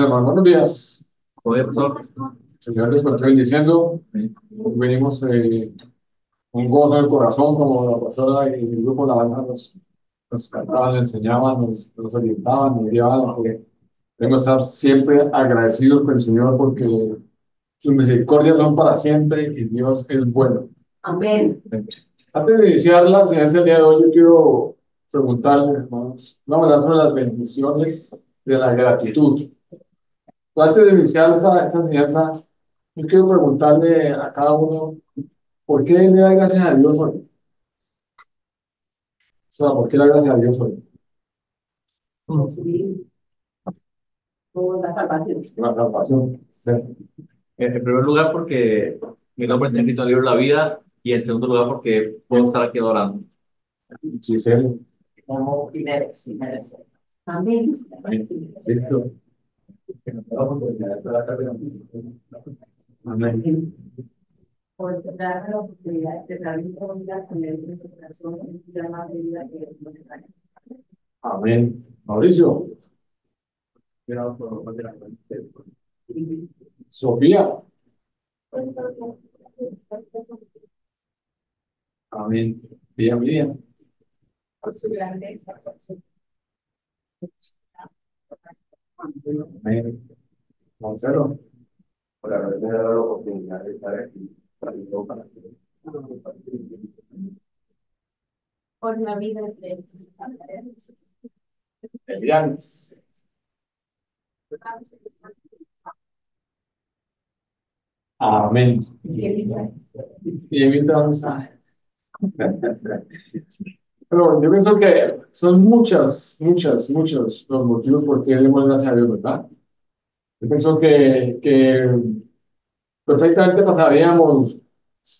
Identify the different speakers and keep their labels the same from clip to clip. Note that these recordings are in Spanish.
Speaker 1: hermano, buenos días.
Speaker 2: Oye, profesor,
Speaker 1: Señor, les estoy diciendo, venimos un gozo en el corazón, como la pastora y el grupo de la banda nos cantaban, nos enseñaban, nos orientaban, nos guiaban, porque debemos estar siempre agradecidos con el Señor porque sus misericordias son para siempre y Dios es bueno. Amén. Antes de iniciar la enseñanza del día de hoy, yo quiero preguntarles, hermanos, vamos a hablar sobre las bendiciones de la gratitud. Antes de iniciar esta enseñanza, yo quiero preguntarle a cada uno, ¿por qué le da gracias a Dios hoy? O sea, ¿por qué le da gracias a Dios hoy? Por su vida, por la salvación. La salvación. Sí.
Speaker 2: en primer lugar porque mi nombre está escrito en el libro de la vida y en segundo lugar porque puedo estar aquí adorando.
Speaker 1: Giselle.
Speaker 3: Como primero, sin merecer. Amén.
Speaker 1: Amén. Listo. Amén.
Speaker 3: Por darme la oportunidad de dar mi vida con el de tu corazón y llamar de vida que es necesaria.
Speaker 1: Amén. Mauricio. Sofía. Amén. Bien, bien.
Speaker 3: Por su grandeza, por su
Speaker 1: Amén. Marcelo. Por haberme dado la oportunidad de estar aquí. Para
Speaker 3: por la vida de
Speaker 1: Elian. Amén. Y invitamos a... Pero yo pienso que son muchos los motivos por qué le damos gracias a Dios, ¿verdad? Yo pienso que perfectamente pasaríamos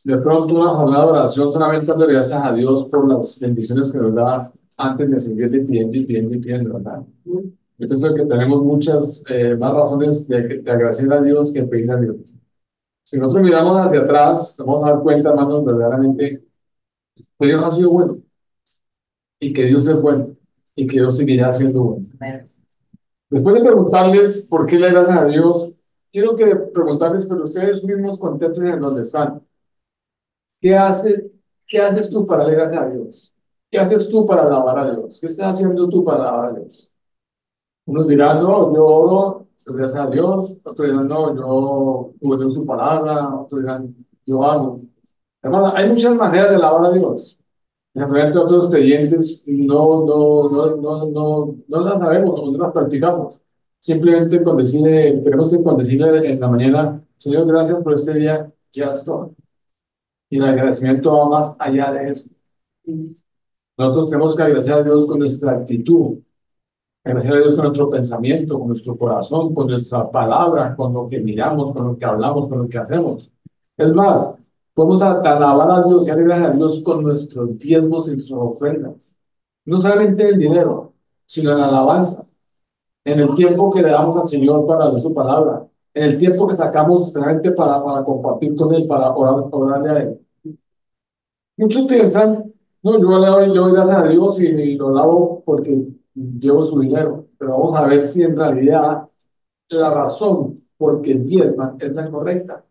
Speaker 1: de pronto una jornada de oración solamente dándole gracias a Dios por las bendiciones que nos da antes de seguirle pidiendo y pidiendo y pidiendo, ¿verdad? Yo pienso que tenemos muchas más razones de agradecer a Dios que pedirle a Dios. Si nosotros miramos hacia atrás, nos vamos a dar cuenta, hermanos, verdaderamente que Dios ha sido bueno y que Dios es bueno y que Dios seguirá siendo bueno. Después de preguntarles por qué le das a Dios, quiero que preguntarles, pero ustedes mismos contentos en donde están. ¿Qué hace, qué haces tú para darle gracias a Dios? ¿Qué haces tú para alabar a Dios? ¿Qué estás haciendo tú para alabar a Dios? Unos dirán, no, yo oro, doy gracias a Dios. Otros dirán, no, yo tuve su palabra. Otros dirán, yo hago. Hermano, hay muchas maneras de alabar a Dios. Realmente otros creyentes no las sabemos, no las practicamos. Simplemente con decirle, tenemos que con decirle en la mañana, Señor, gracias por este día, ya estoy. Y el agradecimiento va más allá de eso. Nosotros tenemos que agradecer a Dios con nuestra actitud, agradecer a Dios con nuestro pensamiento, con nuestro corazón, con nuestra palabra, con lo que miramos, con lo que hablamos, con lo que hacemos. Es más, podemos alabar a Dios y darle gracias a Dios con nuestros diezmos y nuestras ofrendas. No solamente el dinero, sino en la alabanza, en el tiempo que le damos al Señor para ver su palabra, en el tiempo que sacamos especialmente para compartir con Él, para orarle a Él. Muchos piensan, no, yo doy gracias a Dios y lo lavo porque llevo su dinero, pero vamos a ver si en realidad la razón por qué diezman es la correcta.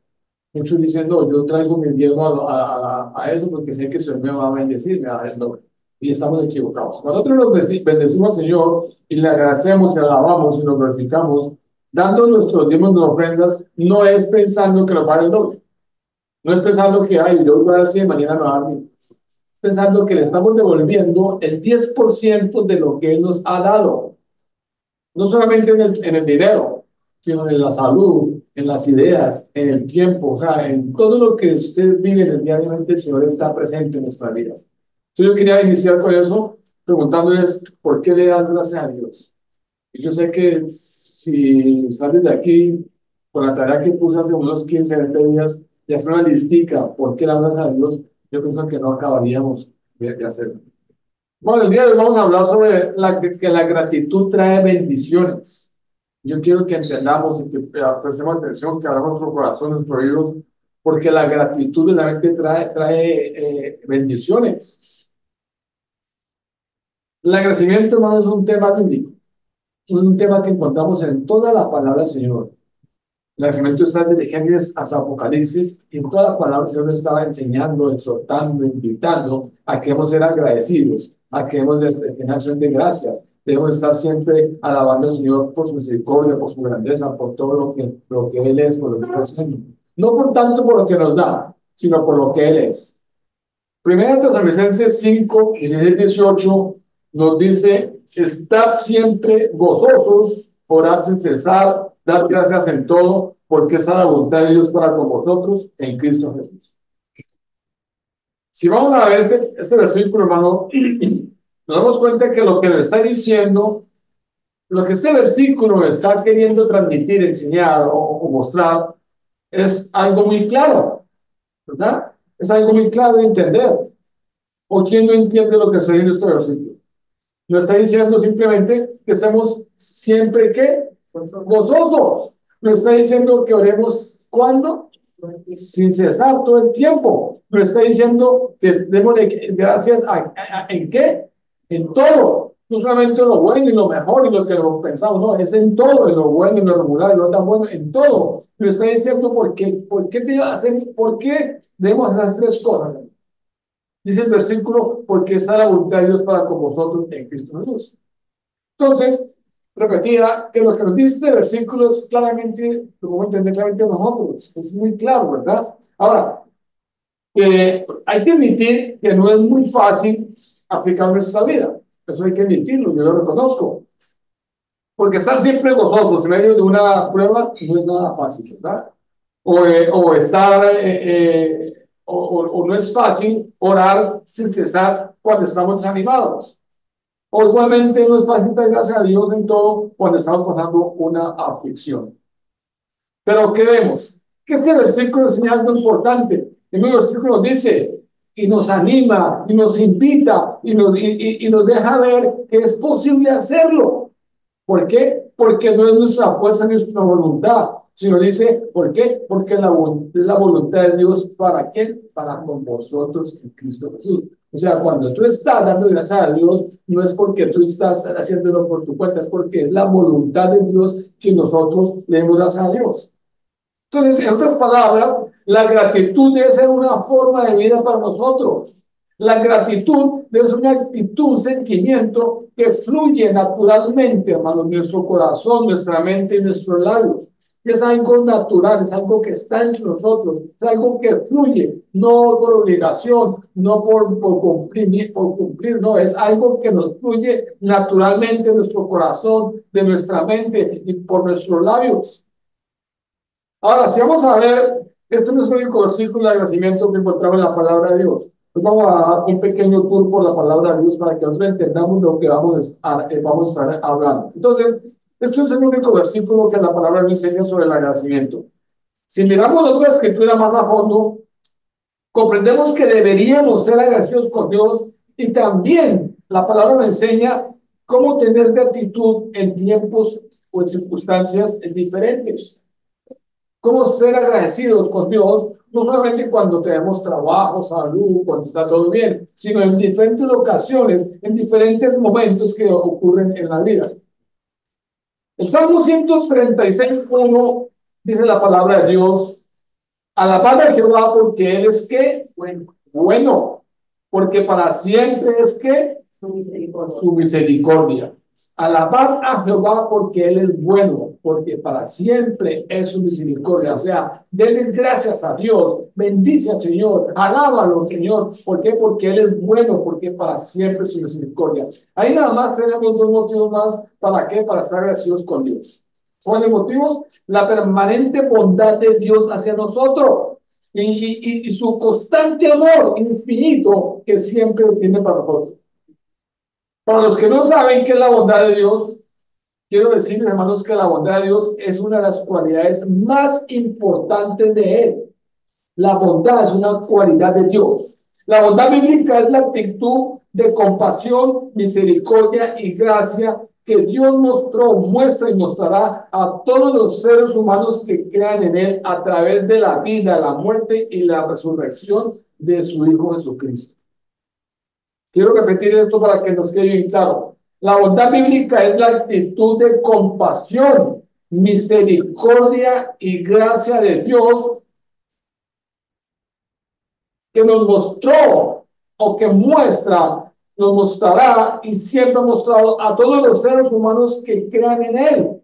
Speaker 1: Muchos dicen, no, yo traigo mi diezmo a eso porque sé que el Señor me va a bendecir, me va a dar el doble. Y estamos equivocados. Nosotros nos bendecimos al Señor y le agradecemos y le alabamos y nos glorificamos, dando nuestros diezmos y nuestras ofrendas, no es pensando que nos va a dar el doble. No es pensando que, ay, yo voy a dar 100, mañana me va a dar 1000. Pensando que le estamos devolviendo el 10% de lo que Él nos ha dado. No solamente en el dinero, sino en la salud, en las ideas, en el tiempo, o sea, en todo lo que usted vive en el diariamente, el Señor está presente en nuestras vidas. Entonces yo quería iniciar con eso, preguntándoles por qué le das gracias a Dios. Y yo sé que si sales de aquí con la tarea que puse hace unos 15, 20 días, y hacer una listica por qué le das gracias a Dios, yo pienso que no acabaríamos de hacerlo. Bueno, el día de hoy vamos a hablar sobre que la gratitud trae bendiciones. Yo quiero que entendamos y que prestemos atención, que abramos nuestro corazón, nuestros oídos, porque la gratitud realmente trae bendiciones. El agradecimiento, hermano, es un tema bíblico. un tema que encontramos en toda la palabra del Señor. El agradecimiento está desde Génesis hasta Apocalipsis, y en toda la palabra el Señor nos estaba enseñando, exhortando, invitando a que debemos ser agradecidos, a que debemos de tener acción de gracias. Debemos estar siempre alabando al Señor por su misericordia, por su grandeza, por todo lo que Él es, por lo que está haciendo. No por tanto por lo que nos da, sino por lo que Él es. Primera Tesalonicenses 5, 16, 18 nos dice: estad siempre gozosos, orad sin cesar, dad gracias en todo, porque esa es la voluntad de Dios para con vosotros en Cristo Jesús. Si vamos a ver este versículo, hermano, nos damos cuenta que lo que nos está diciendo, lo que este versículo está queriendo transmitir, enseñar o mostrar, es algo muy claro, ¿verdad? Es algo muy claro de entender. ¿O quién no entiende lo que está diciendo este versículo? No está diciendo simplemente que estemos siempre, ¿qué? Gozosos. No está diciendo que oremos, ¿cuándo? Sin cesar, todo el tiempo. No está diciendo que demos gracias ¿en qué? En todo. No solamente en lo bueno y lo mejor y lo que lo pensamos, no, es en todo, en lo bueno, en lo regular, en lo tan bueno, en todo. No está diciendo por por qué debemos hacer las tres cosas. Dice el versículo: porque está la voluntad de Dios para con vosotros en Cristo Jesús. Entonces, repetida, que lo que nos dice este versículo es claramente, lo podemos entender claramente nosotros. Es muy claro, ¿verdad? Ahora, hay que admitir que no es muy fácil aplicar nuestra vida. Eso hay que admitirlo, yo lo reconozco. Porque estar siempre gozosos en medio de una prueba no es nada fácil, ¿verdad? O estar, o no es fácil orar sin cesar cuando estamos desanimados. O igualmente no es fácil dar gracias a Dios en todo cuando estamos pasando una aflicción. Pero ¿qué vemos? Que este versículo enseña algo importante. El mismo versículo dice, y nos anima, y nos invita, y nos deja ver que es posible hacerlo. ¿Por qué? Porque no es nuestra fuerza ni nuestra voluntad, sino dice, ¿por qué? Porque la voluntad de Dios, ¿para qué? Para con vosotros en Cristo Jesús. O sea, cuando tú estás dando gracias a Dios, no es porque tú estás haciéndolo por tu cuenta, es porque es la voluntad de Dios que nosotros le demos gracias a Dios. Entonces, en otras palabras, la gratitud debe ser una forma de vida para nosotros. La gratitud debe ser una actitud, un sentimiento que fluye naturalmente, hermano, en nuestro corazón, nuestra mente y nuestros labios. Es algo natural, es algo que está entre nosotros, es algo que fluye, no por obligación, no por cumplir, no, es algo que nos fluye naturalmente en nuestro corazón, de nuestra mente y por nuestros labios. Ahora, si vamos a ver, este no es el único versículo de agradecimiento que encontramos en la palabra de Dios. Pues vamos a dar un pequeño tour por la palabra de Dios para que nosotros entendamos lo que vamos a estar hablando. Entonces, este es el único versículo que la palabra nos enseña sobre el agradecimiento. Si miramos la otra escritura más a fondo, comprendemos que deberíamos ser agradecidos con Dios, y también la palabra nos enseña cómo tener gratitud en tiempos o en circunstancias diferentes. Cómo ser agradecidos con Dios, no solamente cuando tenemos trabajo, salud, cuando está todo bien, sino en diferentes ocasiones, en diferentes momentos que ocurren en la vida. El Salmo 136:1 dice la palabra de Dios: alabad a Jehová porque Él es ¿qué? Bueno, porque para siempre es ¿qué? Su misericordia. Alabad a Jehová porque Él es bueno, porque para siempre es su misericordia. O sea, denle gracias a Dios, bendice al Señor, alábalo, Señor. ¿Por qué? Porque Él es bueno, porque para siempre es su misericordia. Ahí nada más tenemos dos motivos más. ¿Para qué? Para estar agradecidos con Dios. ¿Cuáles motivos? La permanente bondad de Dios hacia nosotros y su constante amor infinito que siempre tiene para nosotros. Para los que no saben qué es la bondad de Dios, quiero decirles, hermanos, que la bondad de Dios es una de las cualidades más importantes de Él. La bondad es una cualidad de Dios. La bondad bíblica es la actitud de compasión, misericordia y gracia que Dios mostró, muestra y mostrará a todos los seres humanos que crean en Él a través de la vida, la muerte y la resurrección de su Hijo Jesucristo. Quiero repetir esto para que nos quede bien claro. La bondad bíblica es la actitud de compasión, misericordia y gracia de Dios que nos mostró o que muestra, nos mostrará y siempre ha mostrado a todos los seres humanos que crean en Él.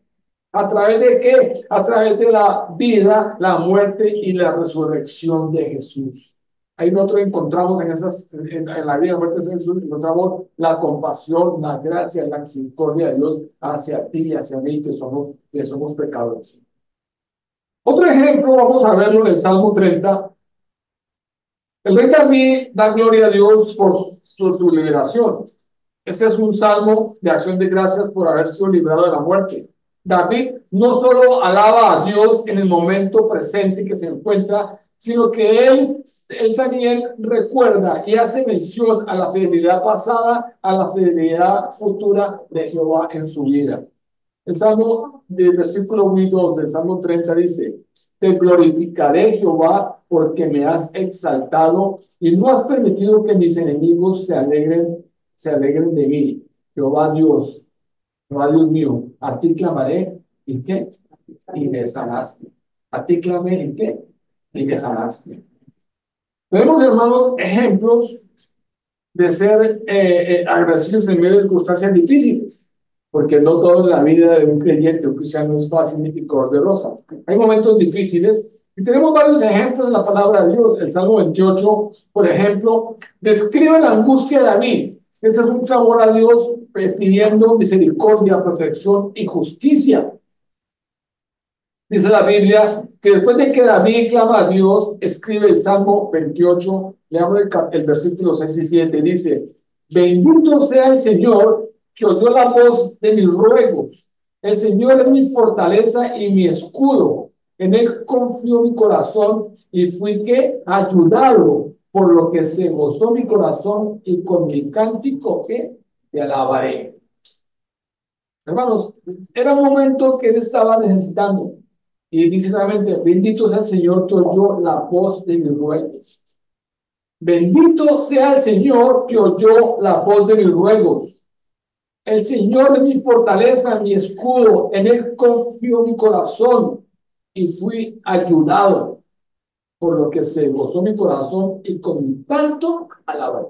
Speaker 1: ¿A través de qué? A través de la vida, la muerte y la resurrección de Jesús. Ahí nosotros encontramos en la vida y muerte de Jesús, encontramos la compasión, la gracia, la misericordia de Dios hacia ti y hacia mí, que somos pecadores. Otro ejemplo, vamos a verlo en el Salmo 30. El rey David da gloria a Dios por su liberación. Este es un salmo de acción de gracias por haber sido librado de la muerte. David no solo alaba a Dios en el momento presente que se encuentra, sino que él también recuerda y hace mención a la fidelidad pasada, a la fidelidad futura de Jehová en su vida. El Salmo del versículo 1 y 2 del Salmo 30 dice: Te glorificaré, Jehová, porque me has exaltado y no has permitido que mis enemigos se alegren de mí. Jehová Dios mío, a ti clamaré, ¿y qué? Y me sanaste. A ti clamé, ¿y qué? Y me sanaste. Tenemos, hermanos, ejemplos de ser agradecidos en medio de circunstancias difíciles, porque no todo en la vida de un creyente, un cristiano, es fácil y color de rosas. Hay momentos difíciles y tenemos varios ejemplos en la palabra de Dios. El Salmo 28, por ejemplo, describe la angustia de David. Este es un clamor a Dios pidiendo misericordia, protección y justicia. Dice la Biblia que después de que David clama a Dios, escribe el Salmo 28, leamos el versículo 6 y 7, dice: Bendito sea el Señor que oyó la voz de mis ruegos. El Señor es mi fortaleza y mi escudo. En Él confió mi corazón y fui que ayudado, por lo que se gozó mi corazón y con mi cántico que te alabaré. Hermanos, era un momento que él estaba necesitando. Y dice realmente: bendito sea el Señor que oyó la voz de mis ruegos. Bendito sea el Señor que oyó la voz de mis ruegos. El Señor es mi fortaleza, mi escudo. En Él confió mi corazón y fui ayudado. Por lo que se gozó mi corazón y con mi canto alabé.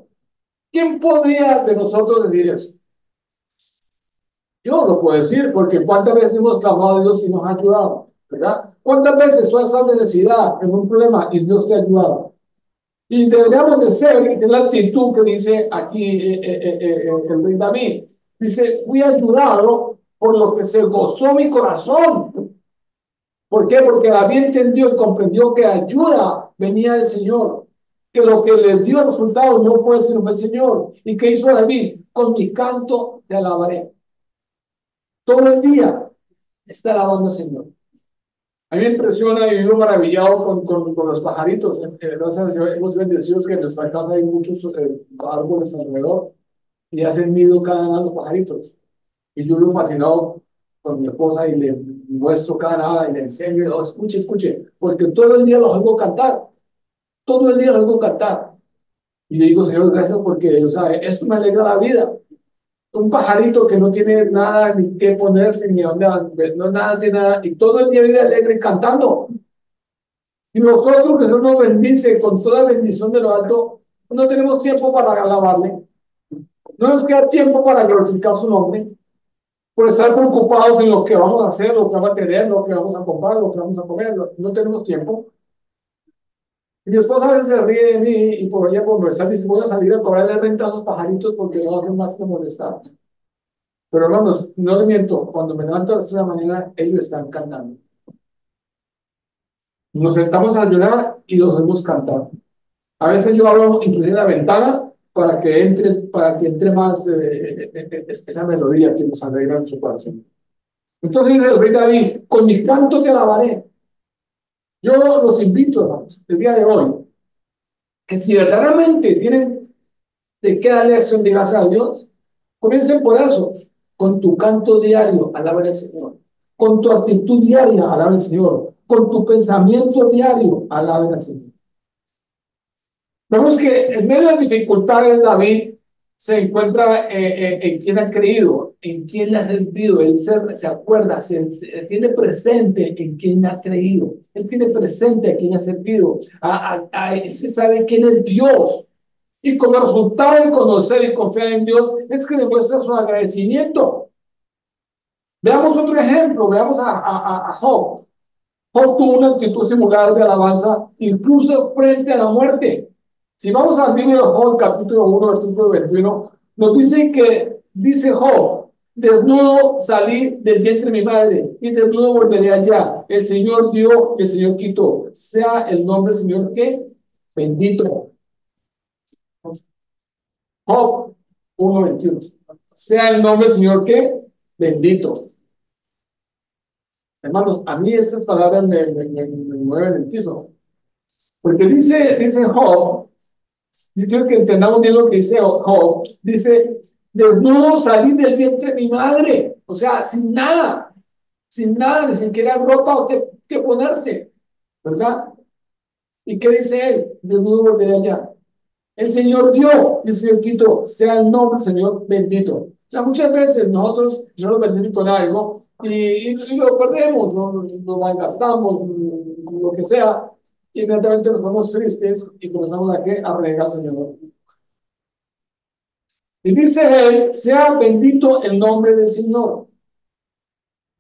Speaker 1: ¿Quién podría de nosotros decir eso? Yo lo puedo decir, porque ¿cuántas veces hemos clamado a Dios y nos ha ayudado? ¿Verdad? ¿Cuántas veces tú has estado en necesidad, en un problema, y Dios te ha ayudado? Y deberíamos de ser, y tener la actitud que dice aquí el rey David. Dice: fui ayudado por lo que se gozó mi corazón. ¿Por qué? Porque David entendió y comprendió que ayuda venía del Señor. Que lo que le dio el resultado no fue sino el Señor. ¿Y qué hizo David? Con mi canto te alabaré. Todo el día está alabando al Señor. A mí me impresiona y vivo maravillado con los pajaritos. Gracias a Dios, hemos bendecido que en nuestra casa hay muchos árboles alrededor y hacen nido cada uno de los pajaritos. Y yo vivo fascinado con mi esposa y le muestro cada nada y le enseño y digo: escuche, escuche, porque todo el día los oigo cantar. Todo el día los oigo cantar. Y le digo: Señor, gracias, porque, o sea, esto me alegra la vida. Un pajarito que no tiene nada ni qué ponerse, ni dónde, no nada, tiene nada, y todo el día vive alegre cantando. Y nosotros, que Dios nos bendice con toda bendición de lo alto, no tenemos tiempo para alabarle. No nos queda tiempo para glorificar su nombre, por estar preocupados en lo que vamos a hacer, lo que vamos a tener, lo que vamos a comprar, lo que vamos a comer. No tenemos tiempo. Y mi esposa a veces se ríe de mí y por ella por molestar dice: voy a salir a cobrarle renta a esos pajaritos porque no hacen más que molestar. Pero hermanos, no les miento, cuando me levanto a las 3 de la mañana, ellos están cantando. Nos sentamos a llorar y los oímos cantar. A veces yo abro inclusive la ventana para que entre más esa melodía que nos alegra en su corazón. Entonces dice el rey David: con mi canto te alabaré. Yo los invito, hermanos, el día de hoy, que si verdaderamente tienen de qué darle acción de gracias a Dios, comiencen por eso. Con tu canto diario, alaben al Señor. Con tu actitud diaria, alaben al Señor. Con tu pensamiento diario, alaben al Señor. Vemos que en medio de dificultades David se encuentra en quién ha creído, en quién le ha servido. Él se acuerda, tiene presente en quién ha creído. Él tiene presente a quién ha servido. Él se sabe quién es Dios. Y como resultado de conocer y confiar en Dios, es que demuestra su agradecimiento. Veamos otro ejemplo, veamos a Job. Job tuvo una actitud similar de alabanza, incluso frente a la muerte. Si vamos al libro de Job, capítulo 1, versículo 21, nos dice que, dice Job, desnudo salí del vientre de mi madre, y desnudo volveré allá. El Señor dio y el Señor quitó. Sea el nombre del Señor que bendito. Job 1:21. Sea el nombre del Señor que bendito. Hermanos, a mí esas palabras me mueven el piso. Porque dice Job, yo quiero que entendamos bien lo que dice Job. Dice, desnudo salí del vientre de mi madre. O sea, sin nada, ni siquiera ropa o que ponerse, ¿verdad? ¿Y qué dice él? Desnudo volveré allá. El Señor dio y el Señor quitó. Sea el nombre del Señor bendito. O sea, muchas veces nosotros nos bendecimos con algo y lo perdemos, lo malgastamos, lo que sea. Inmediatamente nos ponemos tristes y comenzamos a renegar al Señor. Y dice él, sea bendito el nombre del Señor.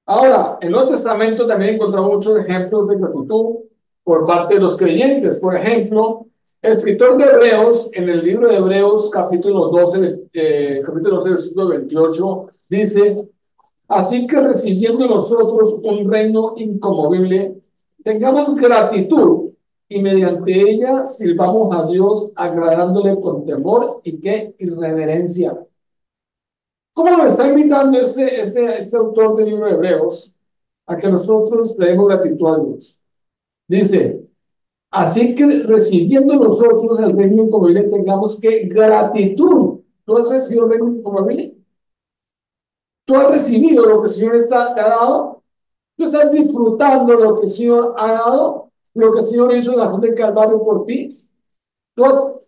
Speaker 1: Ahora, en el Nuevo Testamento también encontramos muchos ejemplos de gratitud por parte de los creyentes. Por ejemplo, el escritor de Hebreos, en el libro de Hebreos, capítulo 12, versículo 28, dice, así que recibiendo nosotros un reino inconmovible, tengamos gratitud y mediante ella sirvamos a Dios agradándole con temor y qué irreverencia. ¿Cómo nos está invitando este autor del libro de Hebreos a que nosotros le demos gratitud a Dios? Dice, así que recibiendo nosotros el reino inconmovible tengamos que gratitud. ¿Tú has recibido el reino inconmovible? ¿Tú has recibido lo que el Señor te ha dado? ¿Tú estás disfrutando lo que el Señor ha dado? ¿Lo que el Señor hizo en la cruz del Calvario por ti? ¿Tú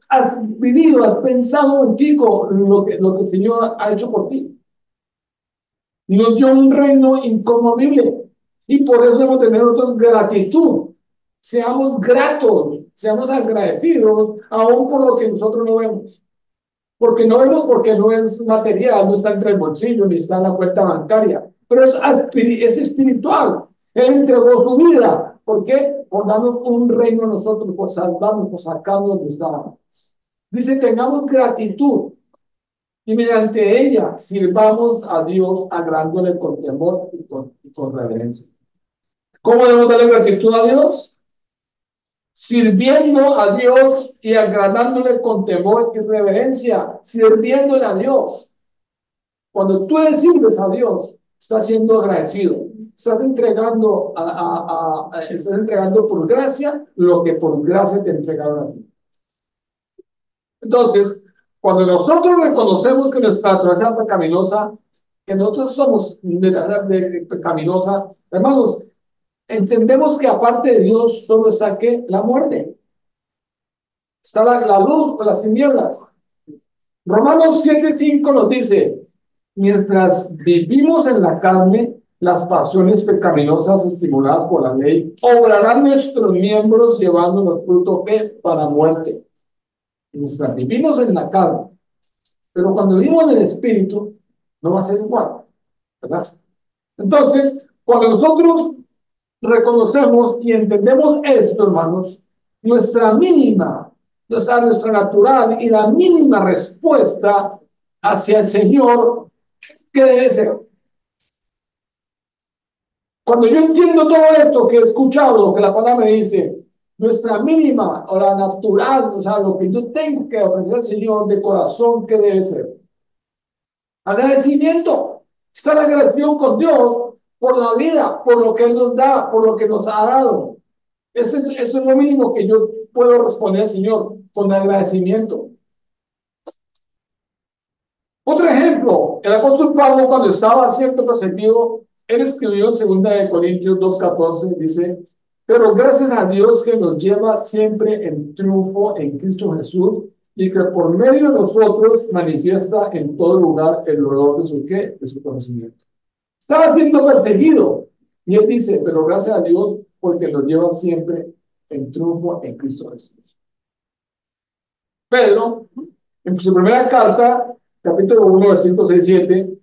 Speaker 1: has vivido, has pensado en ti con lo que el Señor ha hecho por ti? Nos dio un reino inconmovible y por eso debemos tener nosotros gratitud. Seamos gratos, seamos agradecidos, aún por lo que nosotros no vemos. Porque no vemos porque no es material, no está entre el bolsillo ni está en la cuenta bancaria, pero es espiritual. Él entregó su vida. ¿Por qué? Por darnos un reino a nosotros, por salvarnos, por sacarnos de esta. Dice, tengamos gratitud y mediante ella sirvamos a Dios agradándole con temor y con reverencia. ¿Cómo debemos darle gratitud a Dios? Sirviendo a Dios y agradándole con temor y reverencia, sirviéndole a Dios. Cuando tú le sirves a Dios, estás siendo agradecido. Estás entregando por gracia lo que por gracia te entregaron a ti. Entonces, cuando nosotros reconocemos que nuestra naturaleza es pecaminosa, que nosotros somos de pecaminosa, hermanos, entendemos que aparte de Dios solo saque la muerte. Está la luz o las tinieblas. Romanos 7:5 nos dice, mientras vivimos en la carne, las pasiones pecaminosas estimuladas por la ley obrarán nuestros miembros llevándonos fruto para muerte. Mientras vivimos en la carne, pero cuando vivimos en el espíritu, no va a ser igual, ¿verdad? Entonces, cuando nosotros reconocemos y entendemos esto, hermanos, nuestra natural y la mínima respuesta hacia el Señor, ¿qué debe ser? Cuando yo entiendo todo esto que he escuchado, que la palabra me dice, nuestra mínima o la natural, o sea, lo que yo tengo que ofrecer al Señor de corazón, ¿qué debe ser? Agradecimiento. Estar agradecido con Dios por la vida, por lo que Él nos da, por lo que nos ha dado. Eso es lo mínimo que yo puedo responder al Señor, con agradecimiento. Otro ejemplo, el apóstol Pablo, cuando estaba siendo perseguido, él escribió en 2 Corintios 2:14, dice, pero gracias a Dios que nos lleva siempre en triunfo en Cristo Jesús, y que por medio de nosotros manifiesta en todo lugar el olor de su qué, de su conocimiento. Estaba siendo perseguido, y él dice, pero gracias a Dios porque lo lleva siempre en triunfo en Cristo Jesús. Pedro, en su primera carta, capítulo 1, versículos 6 y 7,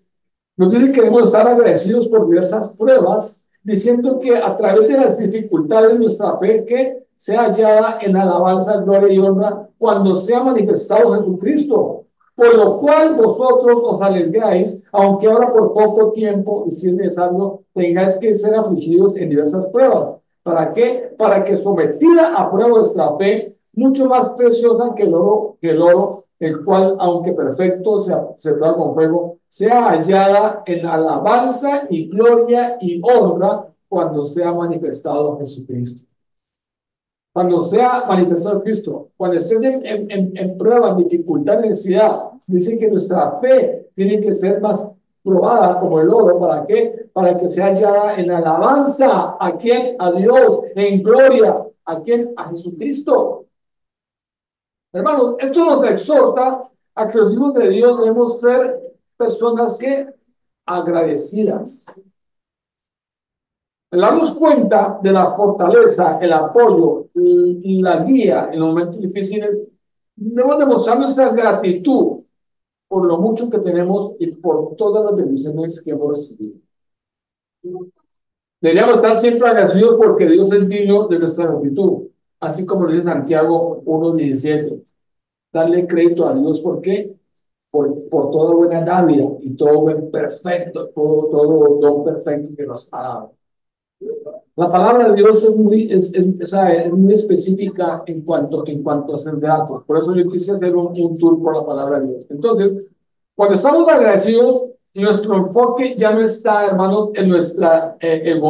Speaker 1: nos dice que debemos estar agradecidos por diversas pruebas, diciendo que a través de las dificultades nuestra fe que sea hallada en alabanza, gloria y honra cuando sea manifestado Jesucristo, por lo cual vosotros os alegráis, aunque ahora por poco tiempo, y si es necesario, tengáis que ser afligidos en diversas pruebas. ¿Para qué? Para que sometida a prueba vuestra fe, mucho más preciosa que el oro, el cual, aunque perfecto, se prueba con fuego, sea hallada en alabanza y gloria y honra cuando sea manifestado Jesucristo. Cuando sea manifestado Cristo, cuando estés en prueba, en dificultad, en necesidad, dice que nuestra fe tiene que ser más probada como el oro. ¿Para qué? Para que sea hallada en alabanza. ¿A quién? A Dios. En gloria. ¿A quién? A Jesucristo. Hermanos, esto nos exhorta a que los hijos de Dios debemos ser personas que agradecidas. Al darnos cuenta de la fortaleza, el apoyo y la guía en los momentos difíciles, debemos demostrar nuestra gratitud por lo mucho que tenemos y por todas las bendiciones que hemos recibido. Deberíamos estar siempre agradecidos porque Dios es digno de nuestra gratitud, así como lo dice Santiago 1:17. Darle crédito a Dios, ¿por qué? Por toda buena dádiva y todo buen perfecto, todo don perfecto que nos ha dado. La palabra de Dios es muy específica en cuanto a ser gratos. Por eso yo quise hacer un tour por la palabra de Dios. Entonces, cuando estamos agradecidos, nuestro enfoque ya no está, hermanos, en nuestra en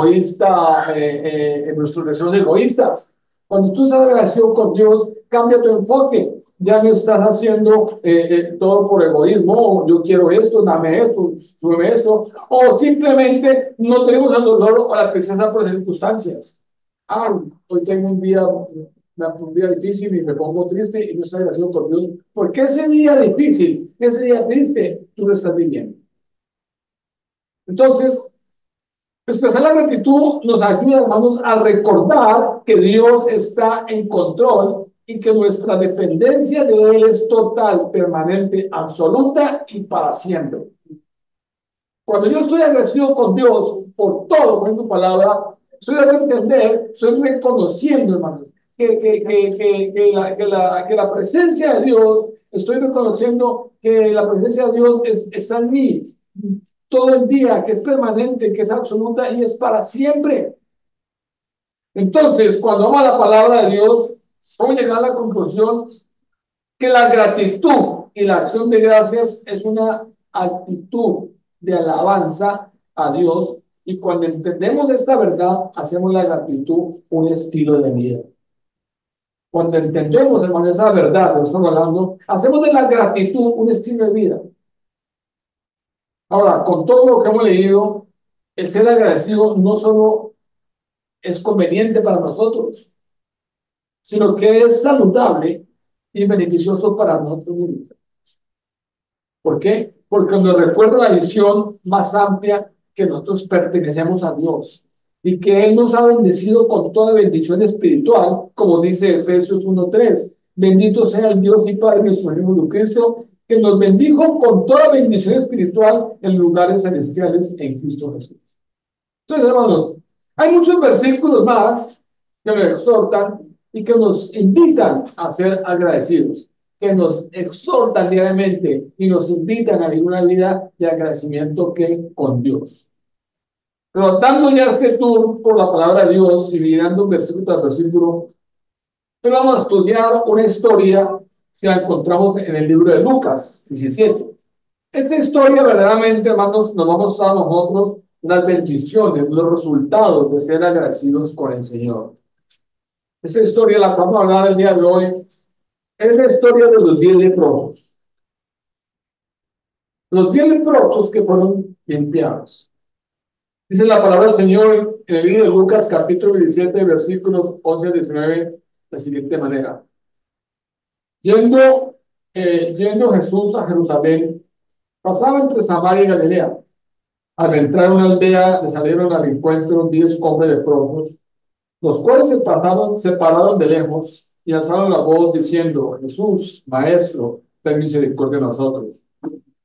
Speaker 1: nuestros deseos egoístas. Cuando tú estás agradecido con Dios, cambia tu enfoque. Ya no estás haciendo todo por egoísmo. Yo quiero esto, dame esto, súbeme esto. O simplemente no tenemos el dolor o la tristeza por las circunstancias. Hoy tengo un día difícil y me pongo triste y no estoy agradecido con Dios. Porque ese día difícil, ese día triste, tú lo estás viviendo. Entonces, expresar la gratitud nos ayuda, hermanos, a recordar que Dios está en control y que nuestra dependencia de Él es total, permanente, absoluta y para siempre. Cuando yo estoy agradecido con Dios por todo, por su palabra, estoy dando a entender, estoy reconociendo, hermanos, que la presencia de Dios, estoy reconociendo que la presencia de Dios está en mí todo el día, que es permanente, que es absoluta y es para siempre. Entonces, cuando vamos a la palabra de Dios, vamos a llegar a la conclusión que la gratitud y la acción de gracias es una actitud de alabanza a Dios, y cuando entendemos esta verdad, hacemos la gratitud un estilo de vida. Cuando entendemos, hermano, esa verdad de lo que estamos hablando, hacemos de la gratitud un estilo de vida. Ahora, con todo lo que hemos leído, el ser agradecido no solo es conveniente para nosotros, sino que es saludable y beneficioso para nosotros mismos. ¿Por qué? Porque nos recuerda la visión más amplia, que nosotros pertenecemos a Dios y que Él nos ha bendecido con toda bendición espiritual, como dice Efesios 1:3. Bendito sea el Dios y Padre nuestro Señor Jesucristo, que nos bendijo con toda bendición espiritual en lugares celestiales en Cristo Jesús. Entonces, hermanos, hay muchos versículos más que nos exhortan y que nos invitan a ser agradecidos, que nos exhortan diariamente y nos invitan a vivir una vida de agradecimiento que con Dios. Pero dando ya este tour por la palabra de Dios y mirando versículo tras versículo, hoy vamos a estudiar una historia que la encontramos en el libro de Lucas 17. Esta historia verdaderamente, hermanos, nos va a mostrar a nosotros las bendiciones, los resultados de ser agradecidos con el Señor. Esa historia, la que vamos a hablar el día de hoy, es la historia de los 10 leprosos. Los 10 leprosos que fueron limpiados. Dice la palabra del Señor en el libro de Lucas, capítulo 17, versículos 11 a 19, de la siguiente manera. Yendo yendo Jesús a Jerusalén, pasaba entre Samaria y Galilea. Al entrar en una aldea, le salieron al encuentro 10 hombres leprosos, los cuales se pararon de lejos y alzaron la voz diciendo: Jesús, Maestro, ten misericordia de nosotros.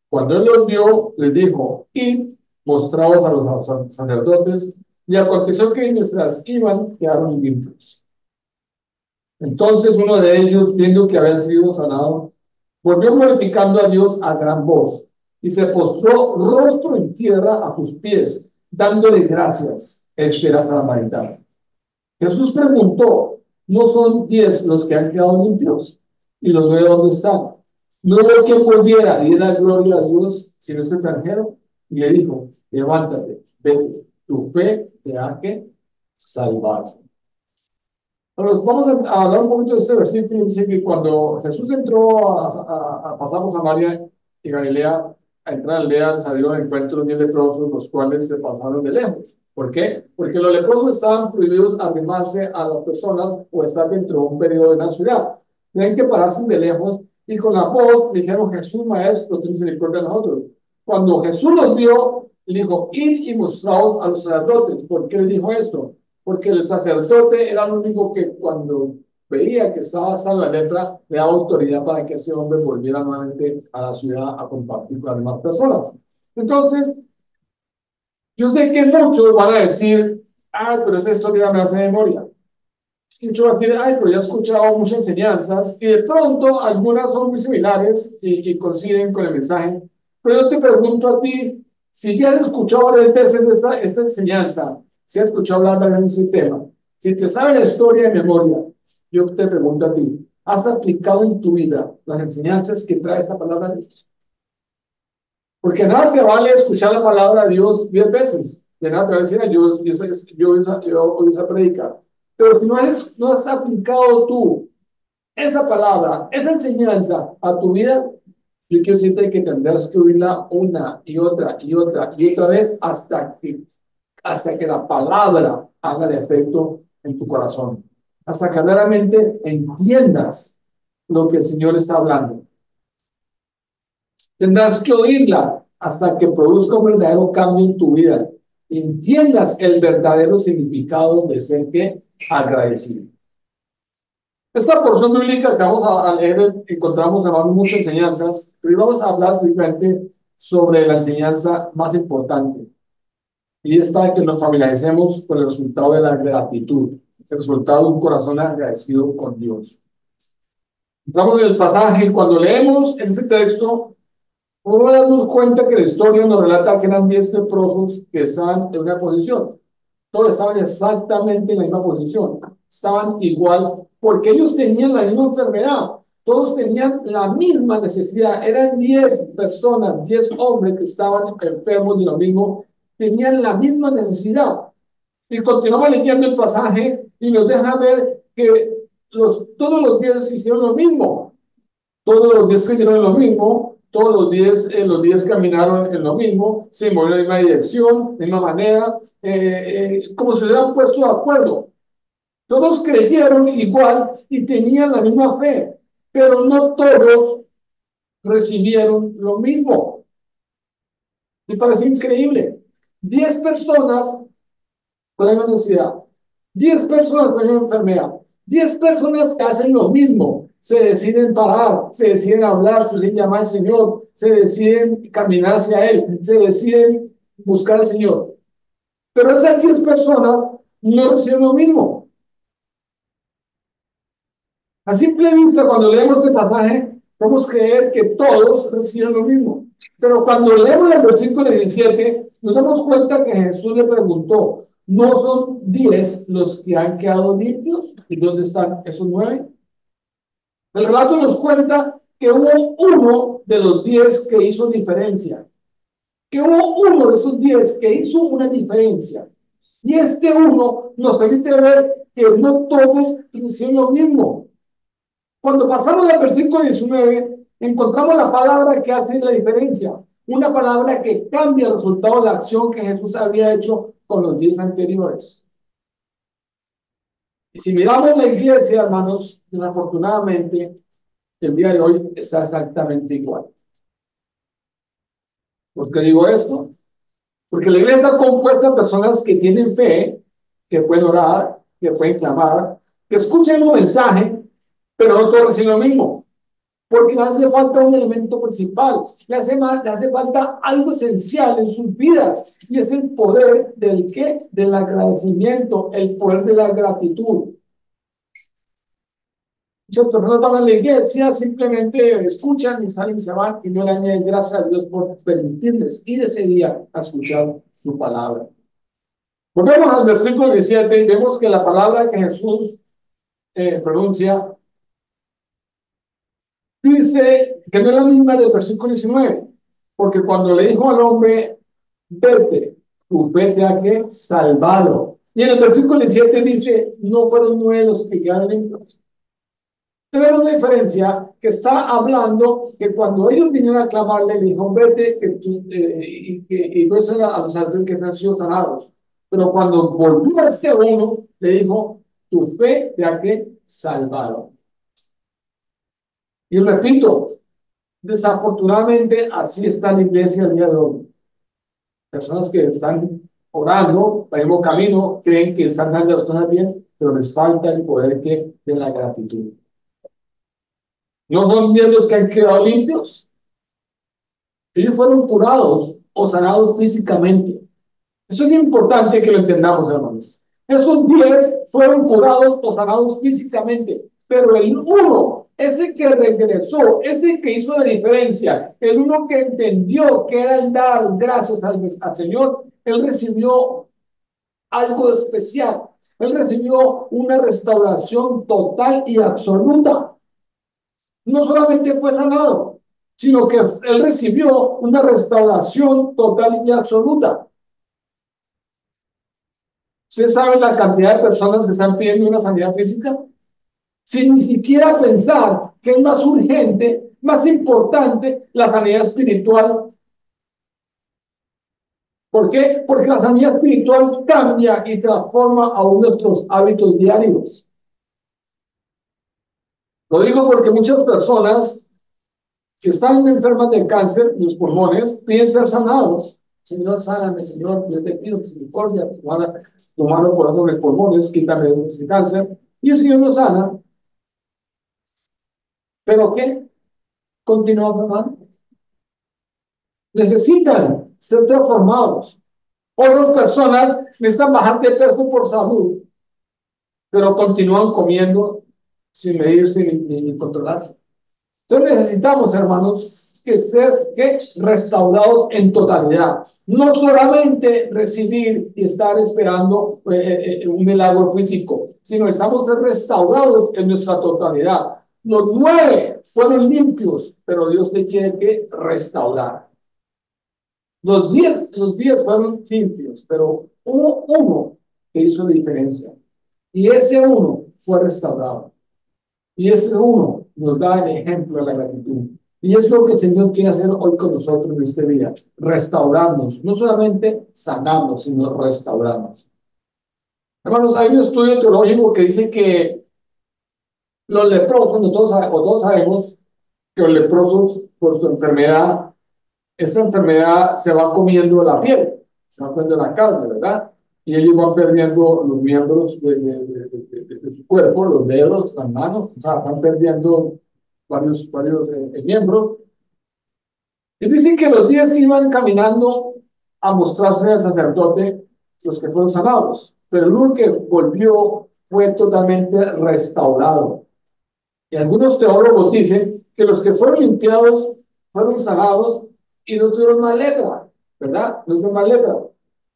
Speaker 1: Cuando él los vio, les dijo: id, mostraos a los sacerdotes. Y aconteció que mientras iban, quedaron limpios. Entonces uno de ellos, viendo que había sido sanado, volvió glorificando a Dios a gran voz y se postró rostro en tierra a sus pies, dándole gracias. Este era samaritano. Jesús preguntó: ¿no son 10 los que han quedado limpios? Y los 9, ¿dónde están? No hubo quien volviera y diera gloria a Dios sino ese extranjero. Y le dijo: levántate, vete, tu fe te ha que salvado. Bueno, vamos a hablar un poquito de este versículo. Dice que cuando Jesús entró a pasar por Samaria y Galilea, a entrar a Galilea, salieron al encuentro 10 leprosos, los cuales se pasaron de lejos. ¿Por qué? Porque los leprosos estaban prohibidos arrimarse a las personas o estar dentro de un periodo de una ciudad. Tenían que pararse de lejos y con la voz dijeron: Jesús, Maestro, ten misericordia de nosotros. Cuando Jesús los vio, le dijo: id y mostraos a los sacerdotes. ¿Por qué le dijo esto? Porque el sacerdote era el único que cuando veía que estaba sana la lepra, le daba autoridad para que ese hombre volviera nuevamente a la ciudad a compartir con las demás personas. Entonces, yo sé que muchos van a decir: ah, pero esa historia me hace memoria. Muchos van a decir: ay, pero ya he escuchado muchas enseñanzas, y de pronto algunas son muy similares y coinciden con el mensaje. Pero yo te pregunto a ti, si ya has escuchado varias veces esta enseñanza, si has escuchado hablar varias veces de ese tema, si te sabes la historia de memoria, yo te pregunto a ti: ¿has aplicado en tu vida las enseñanzas que trae esta palabra de Dios? Porque nada te vale escuchar la palabra de Dios 10 veces. De nada te va a decir: yo oí esa predica. Pero si no has aplicado tú esa palabra, esa enseñanza a tu vida, yo quiero decirte que tendrás que oírla una y otra y otra y otra vez hasta que la palabra haga de efecto en tu corazón. Hasta que claramente entiendas lo que el Señor está hablando. Tendrás que oírla hasta que produzca un verdadero cambio en tu vida. Entiendas el verdadero significado de ser que agradecido. Esta porción bíblica que vamos a leer, encontramos además muchas enseñanzas, pero hoy vamos a hablar simplemente sobre la enseñanza más importante. Y es para que nos familiaricemos con el resultado de la gratitud, el resultado de un corazón agradecido con Dios. Entramos en el pasaje y cuando leemos este texto, podemos darnos cuenta que la historia nos relata que eran 10 leprosos que estaban en una posición. Todos estaban exactamente en la misma posición. Estaban igual porque ellos tenían la misma enfermedad. Todos tenían la misma necesidad. Eran 10 personas, 10 hombres que estaban enfermos de lo mismo. Tenían la misma necesidad. Y continuamos leyendo el pasaje y nos deja ver que todos los 10 hicieron lo mismo. Todos los 10 creyeron en lo mismo, todos los 10 caminaron en lo mismo, se movieron en la misma dirección, de la misma manera, como si se hubieran puesto de acuerdo. Todos creyeron igual y tenían la misma fe, pero no todos recibieron lo mismo. Me parece increíble. 10 personas con la misma necesidad, 10 personas con la misma enfermedad, 10 personas que hacen lo mismo, se deciden parar, se deciden hablar, se deciden llamar al Señor, se deciden caminar hacia Él, se deciden buscar al Señor. Pero esas 10 personas no reciben lo mismo. A simple vista, cuando leemos este pasaje, podemos creer que todos reciben lo mismo. Pero cuando leemos el versículo 17, nos damos cuenta que Jesús le preguntó: ¿no son 10 los que han quedado limpios? ¿Y dónde están esos 9? El relato nos cuenta que hubo uno de los 10 que hizo diferencia. Que hubo uno de esos 10 que hizo una diferencia. Y este uno nos permite ver que no todos hicieron lo mismo. Cuando pasamos al versículo 19, encontramos la palabra que hace la diferencia. Una palabra que cambia el resultado de la acción que Jesús había hecho con los 10 anteriores. Y si miramos la iglesia, hermanos, desafortunadamente, el día de hoy está exactamente igual. ¿Por qué digo esto? Porque la iglesia está compuesta de personas que tienen fe, que pueden orar, que pueden clamar, que escuchan un mensaje, pero no todos reciben lo mismo. Porque le hace falta un elemento principal, le hace falta algo esencial en sus vidas, y es el poder del qué, del agradecimiento, el poder de la gratitud. Muchas personas van a la iglesia, simplemente escuchan y salen y se van y no le añaden gracias a Dios por permitirles ir ese día a escuchar su palabra. Volvemos al versículo 17 y vemos que la palabra que Jesús pronuncia dice que no es la misma del versículo 19, porque cuando le dijo al hombre, vete, tu fe te ha que salvado. Y en el versículo 17 dice, no fueron 9 los que quedaron limpios. Pero una diferencia que está hablando que cuando ellos vinieron a clamarle, le dijo, vete y pues a los altos que han sido sanados. Pero cuando volvió a este uno, le dijo, tu fe te ha que salvado. Y repito, desafortunadamente así está la iglesia el día de hoy. Personas que están orando, por el mismo camino, creen que están haciendo las cosas bien, pero les falta el poder de la gratitud. No son bien los que han quedado limpios. Ellos fueron curados o sanados físicamente. Eso es importante que lo entendamos, hermanos. Esos 10 fueron curados o sanados físicamente, pero el uno, ese que regresó, ese que hizo la diferencia, el uno que entendió que era el dar gracias al Señor, él recibió algo especial. Él recibió una restauración total y absoluta. No solamente fue sanado, sino que él recibió una restauración total y absoluta. ¿Usted sabe la cantidad de personas que están pidiendo una sanidad física? Sin ni siquiera pensar que es más urgente, más importante la sanidad espiritual. ¿Por qué? Porque la sanidad espiritual cambia y transforma aún nuestros hábitos diarios. Lo digo porque muchas personas que están enfermas de cáncer en los pulmones piden ser sanados. Señor, sáname, Señor, yo te pido misericordia, tu mano por los pulmones, quítame ese cáncer. Y el Señor nos sana. ¿Pero qué? Continúa enfermando. Necesitan ser transformados. Otras personas necesitan bajar de peso por salud, pero continúan comiendo sin medirse ni controlarse. Entonces necesitamos, hermanos, que ser restaurados en totalidad. No solamente recibir y estar esperando un milagro físico, sino estamos restaurados en nuestra totalidad. Los 9 fueron limpios, pero Dios te quiere que restaurar. Los 10 fueron limpios, pero hubo uno que hizo la diferencia. Y ese uno fue restaurado. Y ese uno nos da el ejemplo de la gratitud. Y es lo que el Señor quiere hacer hoy con nosotros en este día. Restaurarnos. No solamente sanarnos, sino restaurarnos. Hermanos, hay un estudio teológico que dice que los leprosos, todos sabemos que los leprosos, por su enfermedad, esa enfermedad se va comiendo la piel, se va comiendo la carne, ¿verdad? Y ellos van perdiendo los miembros de su cuerpo, los dedos, las manos, o sea, van perdiendo varios miembros. Y dicen que los días iban caminando a mostrarse al sacerdote los que fueron sanados, pero el uno que volvió fue totalmente restaurado. Y algunos teólogos dicen que los que fueron limpiados fueron sanados y no tuvieron más letra, ¿verdad? No tuvieron más letra.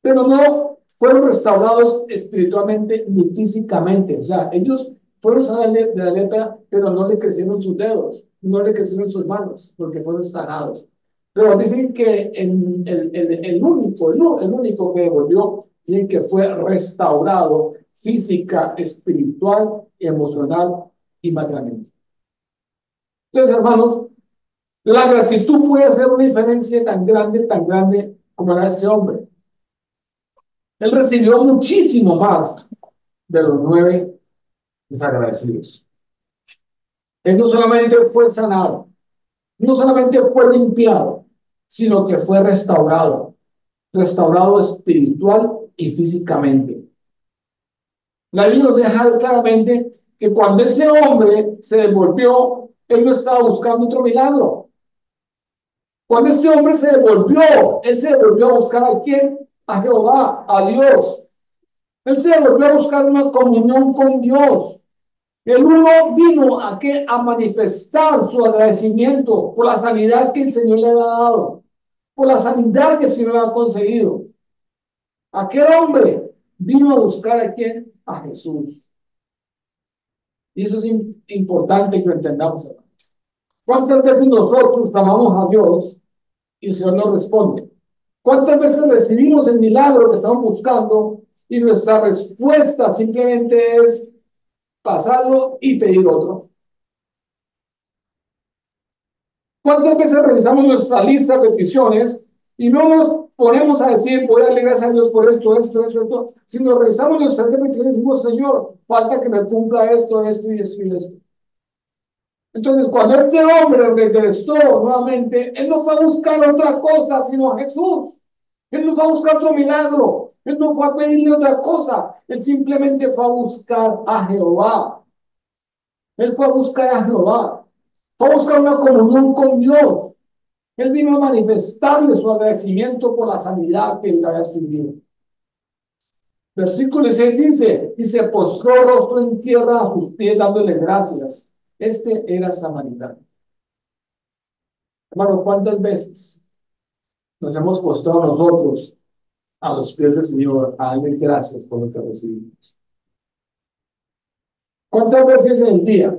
Speaker 1: Pero no fueron restaurados espiritualmente ni físicamente. O sea, ellos fueron sanados de la letra, pero no le crecieron sus dedos, no le crecieron sus manos, porque fueron sanados. Pero dicen que el único que volvió, dicen que fue restaurado física, espiritual, emocional y materialmente. Entonces, hermanos, la gratitud puede hacer una diferencia tan grande como la de ese hombre. Él recibió muchísimo más de los 9 desagradecidos. Él no solamente fue sanado, no solamente fue limpiado, sino que fue restaurado, restaurado espiritual y físicamente. La Biblia nos deja claramente que cuando ese hombre se devolvió, él no estaba buscando otro milagro. Cuando ese hombre se devolvió, él se devolvió a buscar a quién, a Jehová, a Dios. Él se devolvió a buscar una comunión con Dios. El uno vino a, que, a manifestar su agradecimiento por la sanidad que el Señor le había dado, por la sanidad que el Señor le había conseguido. Aquel hombre vino a buscar a quién, a Jesús. Y eso es importante que lo entendamos, hermano. ¿Cuántas veces nosotros clamamos a Dios y el Señor nos responde? ¿Cuántas veces recibimos el milagro que estamos buscando y nuestra respuesta simplemente es pasarlo y pedir otro? ¿Cuántas veces revisamos nuestra lista de peticiones y no nos ponemos a decir, voy a darle gracias a Dios por esto, sino revisamos nuestra lista de peticiones y decimos, Señor, falta que me cumpla esto y esto? Entonces, cuando este hombre regresó nuevamente, él no fue a buscar otra cosa, sino a Jesús. Él no fue a buscar otro milagro. Él no fue a pedirle otra cosa. Él simplemente fue a buscar a Jehová. Él fue a buscar a Jehová. Fue a buscar una comunión con Dios. Él vino a manifestarle su agradecimiento por la sanidad que él había recibido. Versículo 6 dice, y se postró rostro en tierra a sus pies dándole gracias. Este era samaritano. Hermano, ¿cuántas veces nos hemos postrado nosotros a los pies del Señor a darle gracias por lo que recibimos? ¿Cuántas veces en el día,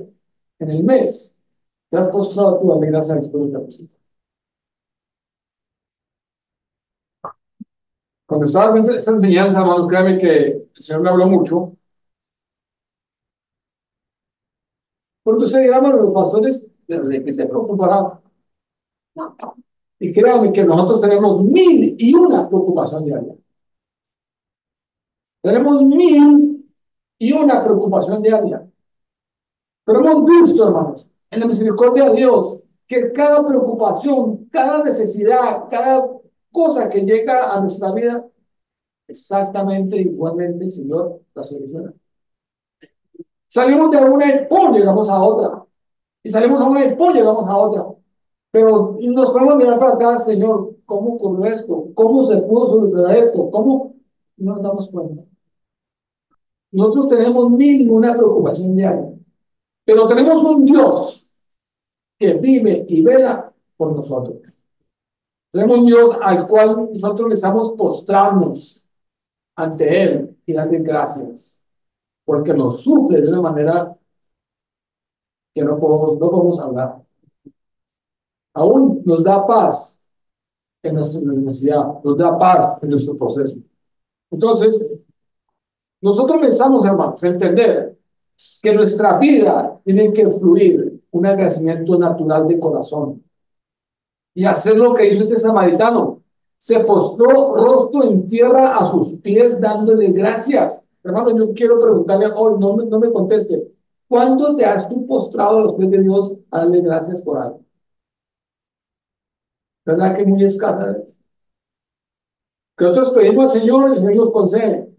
Speaker 1: en el mes, te has postrado tú a darle gracias por lo que recibimos? Cuando estaba haciendo esta enseñanza, hermanos, créanme que el Señor me habló mucho. Porque usted dirá, bueno, los pastores, ¿de qué se preocuparán? No. Y créanme que nosotros tenemos 1001 preocupación diaria. Tenemos 1001 preocupación diaria. Pero hemos visto, hermanos, en la misericordia de Dios, que cada preocupación, cada necesidad, cada cosa que llega a nuestra vida, exactamente igualmente el Señor la soluciona. Salimos de una y ¡pum! Llegamos a otra. Y salimos a una y ¡pum! Llegamos a otra. Pero nos podemos mirar para atrás, Señor, ¿cómo ocurrió esto? ¿Cómo se pudo solucionar esto? ¿Cómo? No nos damos cuenta. Nosotros tenemos 1001 preocupación diaria. Pero tenemos un Dios que vive y vela por nosotros. Tenemos un Dios al cual nosotros necesitamos postrarnos ante Él y darle gracias, porque nos suple de una manera que no podemos hablar. Aún nos da paz en nuestra necesidad, nos da paz en nuestro proceso. Entonces, nosotros necesitamos, hermanos, entender que nuestra vida tiene que fluir un agradecimiento natural de corazón y hacer lo que hizo este samaritano. Se postró rostro en tierra a sus pies dándole gracias. Hermano, yo quiero preguntarle hoy, no me conteste. ¿Cuándo te has tú postrado a los pies de Dios a darle gracias por algo? ¿Verdad que muy escasa es? Que nosotros pedimos al Señor y el Señor nos concede.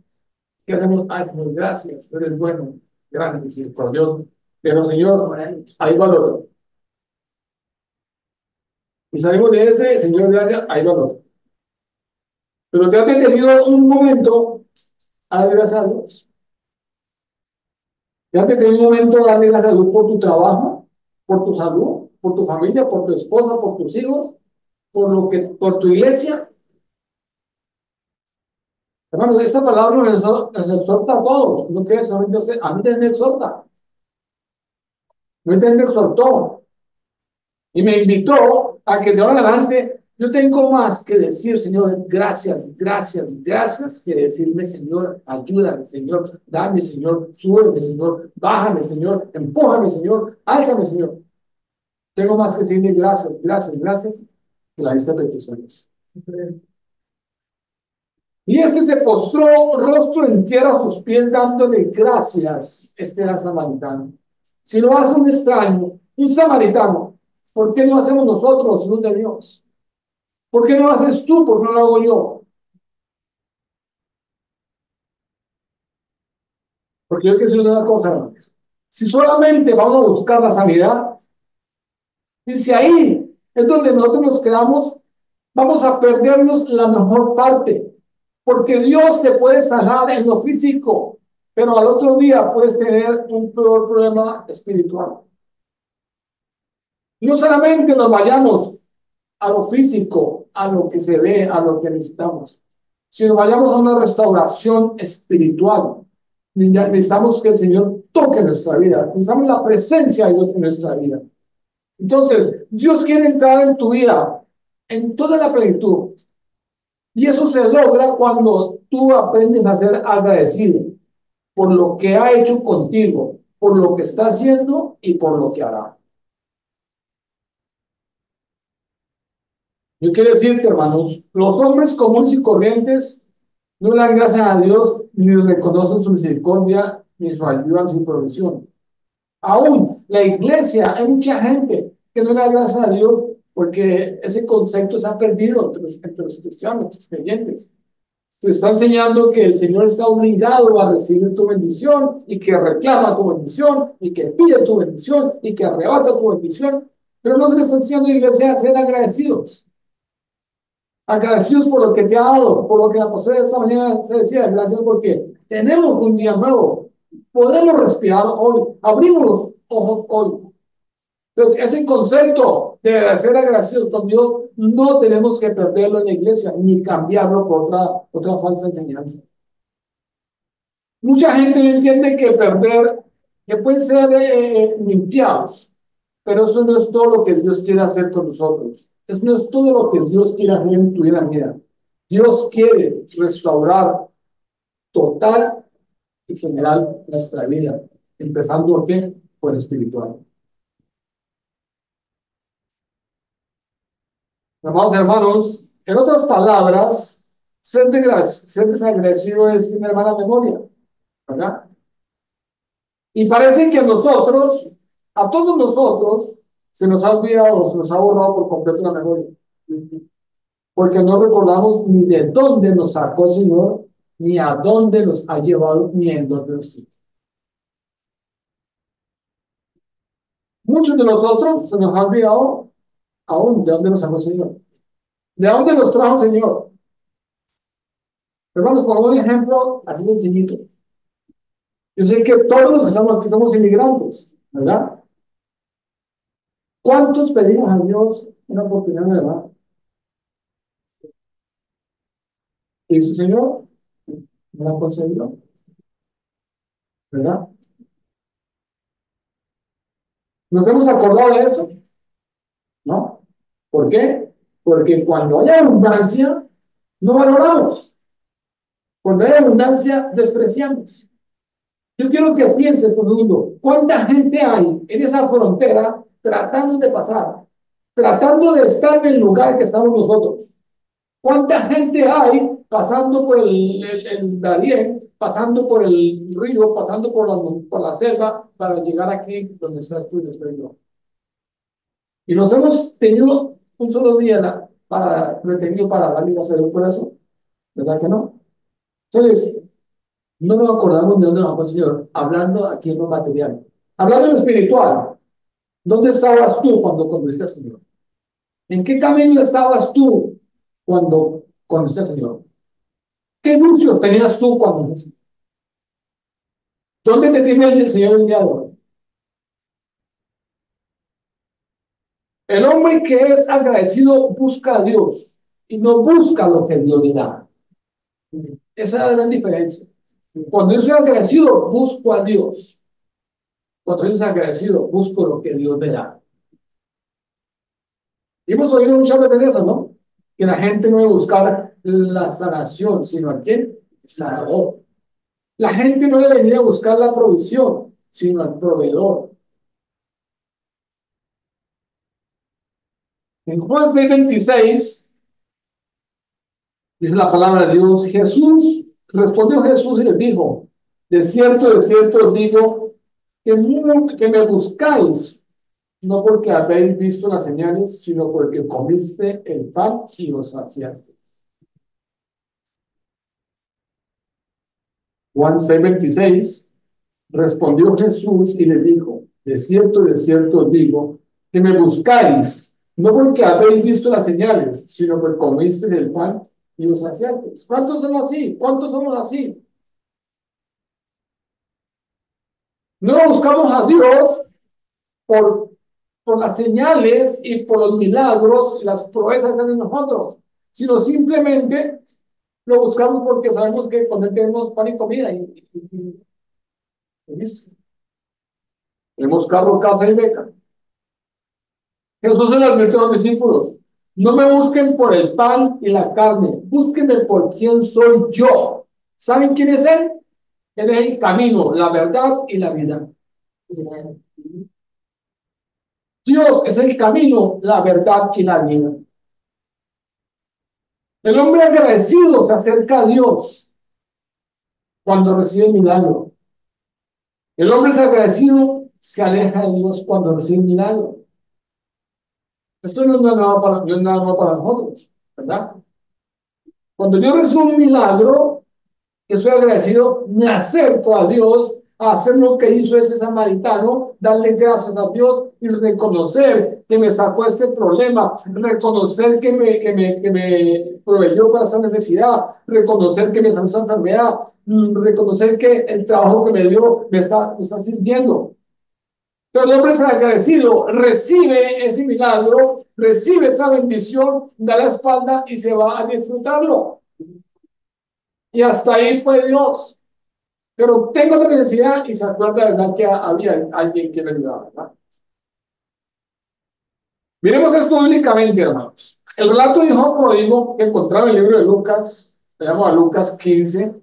Speaker 1: ¿Qué hacemos? Ay, Señor, gracias, tú eres bueno, grande, misericordioso. Pero Señor, ahí va el otro. Y salimos de ese, Señor, gracias, ahí va el otro. Pero te has detenido un momento a darle gracias a Dios. Te has detenido un momento a darle gracias a Dios por tu trabajo, por tu salud, por tu familia, por tu esposa, por tus hijos, por tu iglesia. Hermanos, esta palabra nos exhorta a todos. No crees solamente a usted, a mí también me exhorta. Me exhortó. Y me invitó a que de ahora en adelante yo tengo más que decir, Señor, gracias, gracias, gracias, que decirme, Señor, ayúdame, Señor, dame, Señor, súbeme, Señor, bájame, Señor, empújame, Señor, álzame, Señor. Tengo más que decirle gracias, gracias, gracias, que la lista de peticiones. Y este se postró rostro en tierra a sus pies dándole gracias. Este era samaritano. Si lo hace un extraño, un samaritano, ¿por qué no hacemos nosotros, hijos de Dios? ¿Por qué no lo haces tú? ¿Por qué no lo hago yo? Porque yo quiero decir una cosa, hermanos. Si solamente vamos a buscar la sanidad, y si ahí es donde nosotros nos quedamos, vamos a perdernos la mejor parte. Porque Dios te puede sanar en lo físico, pero al otro día puedes tener un peor problema espiritual. No solamente nos vayamos a lo físico, a lo que se ve, a lo que necesitamos, sino vayamos a una restauración espiritual. Necesitamos que el Señor toque nuestra vida, necesitamos la presencia de Dios en nuestra vida. Entonces, Dios quiere entrar en tu vida en toda la plenitud. Y eso se logra cuando tú aprendes a ser agradecido por lo que ha hecho contigo, por lo que está haciendo y por lo que hará. Yo quiero decirte, hermanos, los hombres comunes y corrientes no le dan gracias a Dios ni reconocen su misericordia ni su ayuda ni su provisión. Aún la iglesia, hay mucha gente que no le da gracias a Dios porque ese concepto se ha perdido entre los cristianos, entre los creyentes. Te está enseñando que el Señor está obligado a recibir tu bendición y que reclama tu bendición y que pide tu bendición y que arrebata tu bendición. Pero no se le está enseñando a la iglesia a ser agradecidos. Agradecidos por lo que te ha dado, por lo que la pastora esta mañana se decía. Gracias porque tenemos un día nuevo. Podemos respirar hoy. Abrimos los ojos hoy. Entonces, ese concepto de ser agradecidos con Dios no tenemos que perderlo en la iglesia ni cambiarlo por otra falsa enseñanza. Mucha gente no entiende que perder, que pueden ser limpiados, pero eso no es todo lo que Dios quiere hacer con nosotros. Eso no es todo lo que Dios quiere hacer en tu vida, mira. Dios quiere restaurar total y general nuestra vida, empezando ¿qué? Por espiritual. Amados hermanos, en otras palabras, ser desagradecido es tener mala memoria, ¿verdad? Y parece que a nosotros, a todos nosotros, se nos ha olvidado, se nos ha borrado por completo la memoria. Porque no recordamos ni de dónde nos sacó el Señor, ni a dónde nos ha llevado, ni en dónde nos tiene. Muchos de nosotros se nos ha olvidado aún de dónde nos sacó el Señor. ¿De dónde nos trajo el Señor? Hermanos, por un ejemplo así sencillito. Yo sé que todos los que estamos aquí somos inmigrantes, ¿verdad? ¿Cuántos pedimos a Dios una oportunidad nueva? Y su Señor me la concedió, ¿verdad? ¿Nos hemos acordado de eso? ¿No? ¿Por qué? Porque cuando hay abundancia, no valoramos. Cuando hay abundancia, despreciamos. Yo quiero que pienses conmigo, ¿cuánta gente hay en esa frontera tratando de pasar, tratando de estar en el lugar que estamos nosotros? ¿Cuánta gente hay pasando por el Darién, pasando por el río, pasando por la selva para llegar aquí donde estás tú y estoy yo? Y nos hemos tenido un solo día retenido para dar gracias a Dios por eso, ¿verdad que no? Entonces, no nos acordamos de dónde nos fue el Señor, hablando aquí en lo material. Hablando en lo espiritual, ¿dónde estabas tú cuando conociste al Señor? ¿En qué camino estabas tú cuando conociste al Señor? ¿Qué anuncio tenías tú cuando conociste? ¿Dónde te tiene el Señor el día de hoy? El hombre que es agradecido busca a Dios y no busca lo que Dios le da. Esa es la gran diferencia. Cuando yo soy agradecido, busco a Dios. Cuando yo soy agradecido, busco lo que Dios me da. Y hemos oído muchas veces eso, ¿no? Que la gente no debe buscar la sanación, sino a quién? El sanador. La gente no debe venir a buscar la provisión, sino al proveedor. En Juan 6:26 dice la palabra de Dios, respondió Jesús y les dijo, de cierto os digo, que me buscáis, no porque habéis visto las señales, sino porque comiste el pan y os saciasteis. Juan 6:26, respondió Jesús y le dijo, de cierto os digo, que me buscáis, no porque habéis visto las señales, sino porque comisteis el pan y os saciasteis. ¿Cuántos son así? ¿Cuántos somos así? No buscamos a Dios por, por las señales y por los milagros y las proezas que hacen nosotros, sino simplemente lo buscamos porque sabemos que con él tenemos pan y comida y listo. Tenemos carro, casa y beca. Jesús se le advirtió a los discípulos, no me busquen por el pan y la carne, búsquenme por quién soy yo. ¿Saben quién es Él? Él es el camino, la verdad y la vida. Dios es el camino, la verdad y la vida. El hombre agradecido se acerca a Dios cuando recibe el milagro. El hombre desagradecido se aleja de Dios cuando recibe el milagro. Esto no es nada nuevo para nosotros, ¿verdad? Cuando yo recibo un milagro, que soy agradecido, me acerco a Dios a hacer lo que hizo ese samaritano, darle gracias a Dios y reconocer que me sacó este problema, reconocer que me proveyó para esta necesidad, reconocer que me sanó esta enfermedad, reconocer que el trabajo que me dio me está sirviendo. Pero el hombre es agradecido, recibe ese milagro, recibe esa bendición, da la espalda y se va a disfrutarlo. Y hasta ahí fue Dios. Pero tengo esa necesidad y se acuerda, ¿verdad? Que había alguien que me ayudaba, ¿verdad? Miremos esto únicamente, hermanos. El relato de hijo pródigo que encontramos en el libro de Lucas, le llamo a Lucas 15,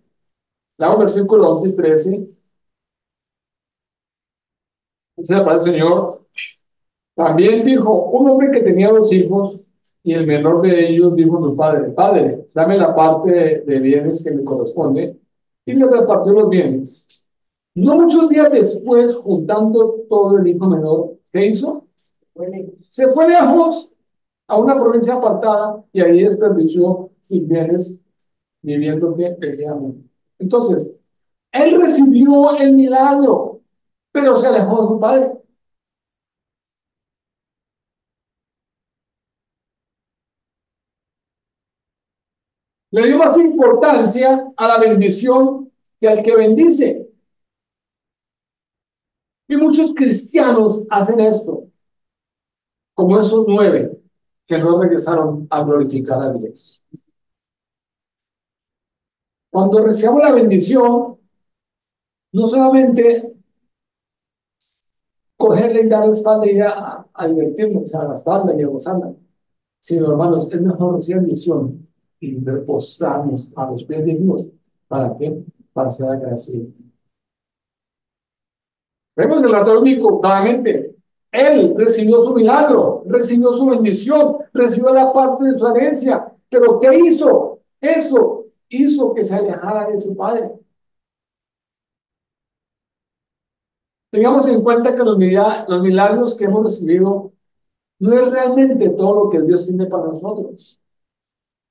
Speaker 1: leamos versículos 11 y 13. Dice la palabra del Señor. También dijo, un hombre que tenía dos hijos, y el menor de ellos dijo a su padre, padre, dame la parte de bienes que me corresponde, y le repartió los bienes. No muchos días después, juntando todo el hijo menor, ¿qué hizo? Se fue lejos a una provincia apartada y ahí desperdició sus bienes viviendo que peleamos. Entonces, él recibió el milagro, pero se alejó de su padre. Le dio más importancia a la bendición que al que bendice. Y muchos cristianos hacen esto, como esos 9 que no regresaron a glorificar a Dios. Cuando recibamos la bendición, no solamente cogerle y dar la espalda y ir a divertirnos, a gastarla y a gozarla, sino, hermanos, es mejor recibir bendición y postrarnos a los pies de Dios. ¿Para qué? Para ser agradecidos. Vemos el relato bíblico claramente. Él recibió su milagro, recibió su bendición, recibió la parte de su herencia. Pero ¿qué hizo? Eso hizo que se alejara de su padre. Tengamos en cuenta que los milagros que hemos recibido no es realmente todo lo que Dios tiene para nosotros.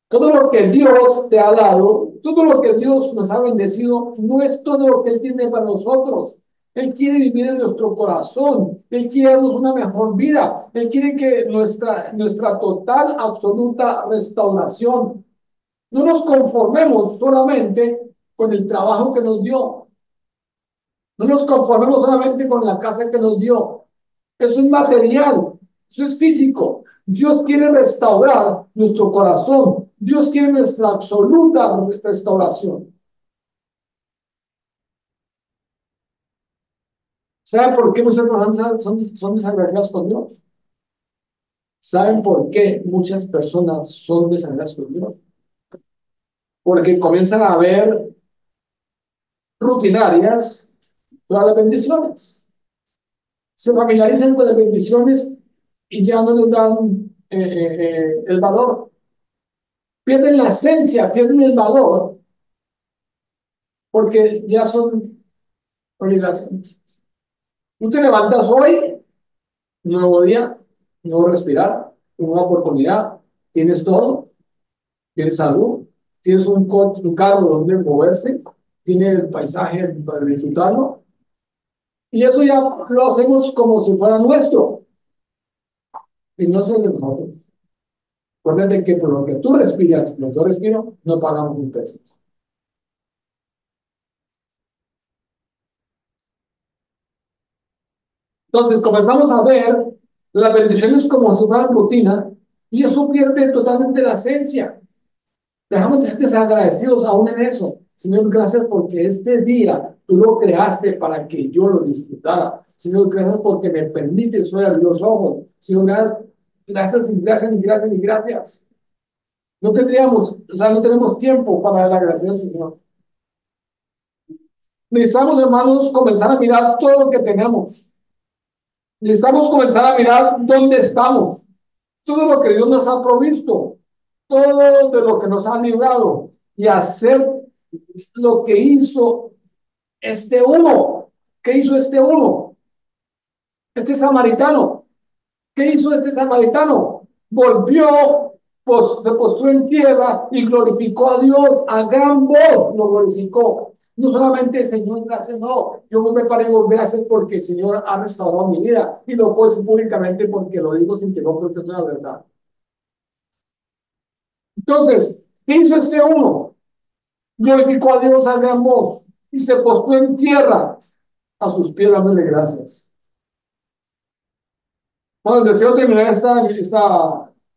Speaker 1: Todo lo que Dios te ha dado, todo lo que Dios nos ha bendecido, no es todo lo que Él tiene para nosotros. Él quiere vivir en nuestro corazón. Él quiere darnos una mejor vida. Él quiere que nuestra total, absoluta restauración. No nos conformemos solamente con el trabajo que nos dio. No nos conformemos solamente con la casa que nos dio. Eso es material, eso es físico. Dios quiere restaurar nuestro corazón. Dios quiere nuestra absoluta restauración. ¿Saben por qué muchas personas son desagradecidas con Dios? ¿Saben por qué muchas personas son desagradecidas con Dios? Porque comienzan a ver rutinarias todas las bendiciones. Se familiarizan con las bendiciones y ya no les dan el valor. Pierden la esencia, pierden el valor, porque ya son obligaciones. Tú te levantas hoy, un nuevo día, un nuevo respirar, una nueva oportunidad, tienes todo, tienes salud, tienes un carro donde moverse, tienes el paisaje para disfrutarlo, y eso ya lo hacemos como si fuera nuestro, y no es de nosotros. Acuérdate que por lo que tú respiras, lo que yo respiro, no pagamos un peso. Entonces comenzamos a ver las bendiciones como si fueran rutina, y eso pierde totalmente la esencia. Dejamos de ser desagradecidos aún en eso. Señor, gracias porque este día tú lo creaste para que yo lo disfrutara. Señor, gracias porque me permites ver los ojos. Señor, gracias y gracias y gracias y gracias. No tendríamos, o sea, no tenemos tiempo para la gracia del Señor. Necesitamos, hermanos, comenzar a mirar todo lo que tenemos. Necesitamos comenzar a mirar dónde estamos. Todo lo que Dios nos ha provisto. Todo de lo que nos ha librado. Y hacer lo que hizo este uno. ¿Qué hizo este uno? Este samaritano. ¿Qué hizo este samaritano? Volvió, pues, se postró en tierra y glorificó a Dios a gran voz, lo glorificó. No solamente, Señor, gracias, no. Yo me preparé gracias porque el Señor ha restaurado mi vida y lo puedo decir públicamente porque lo digo sin que no proteste la verdad. Entonces, ¿qué hizo este uno? Glorificó a Dios a gran voz y se postró en tierra a sus pies dándole gracias. Bueno, deseo terminar esta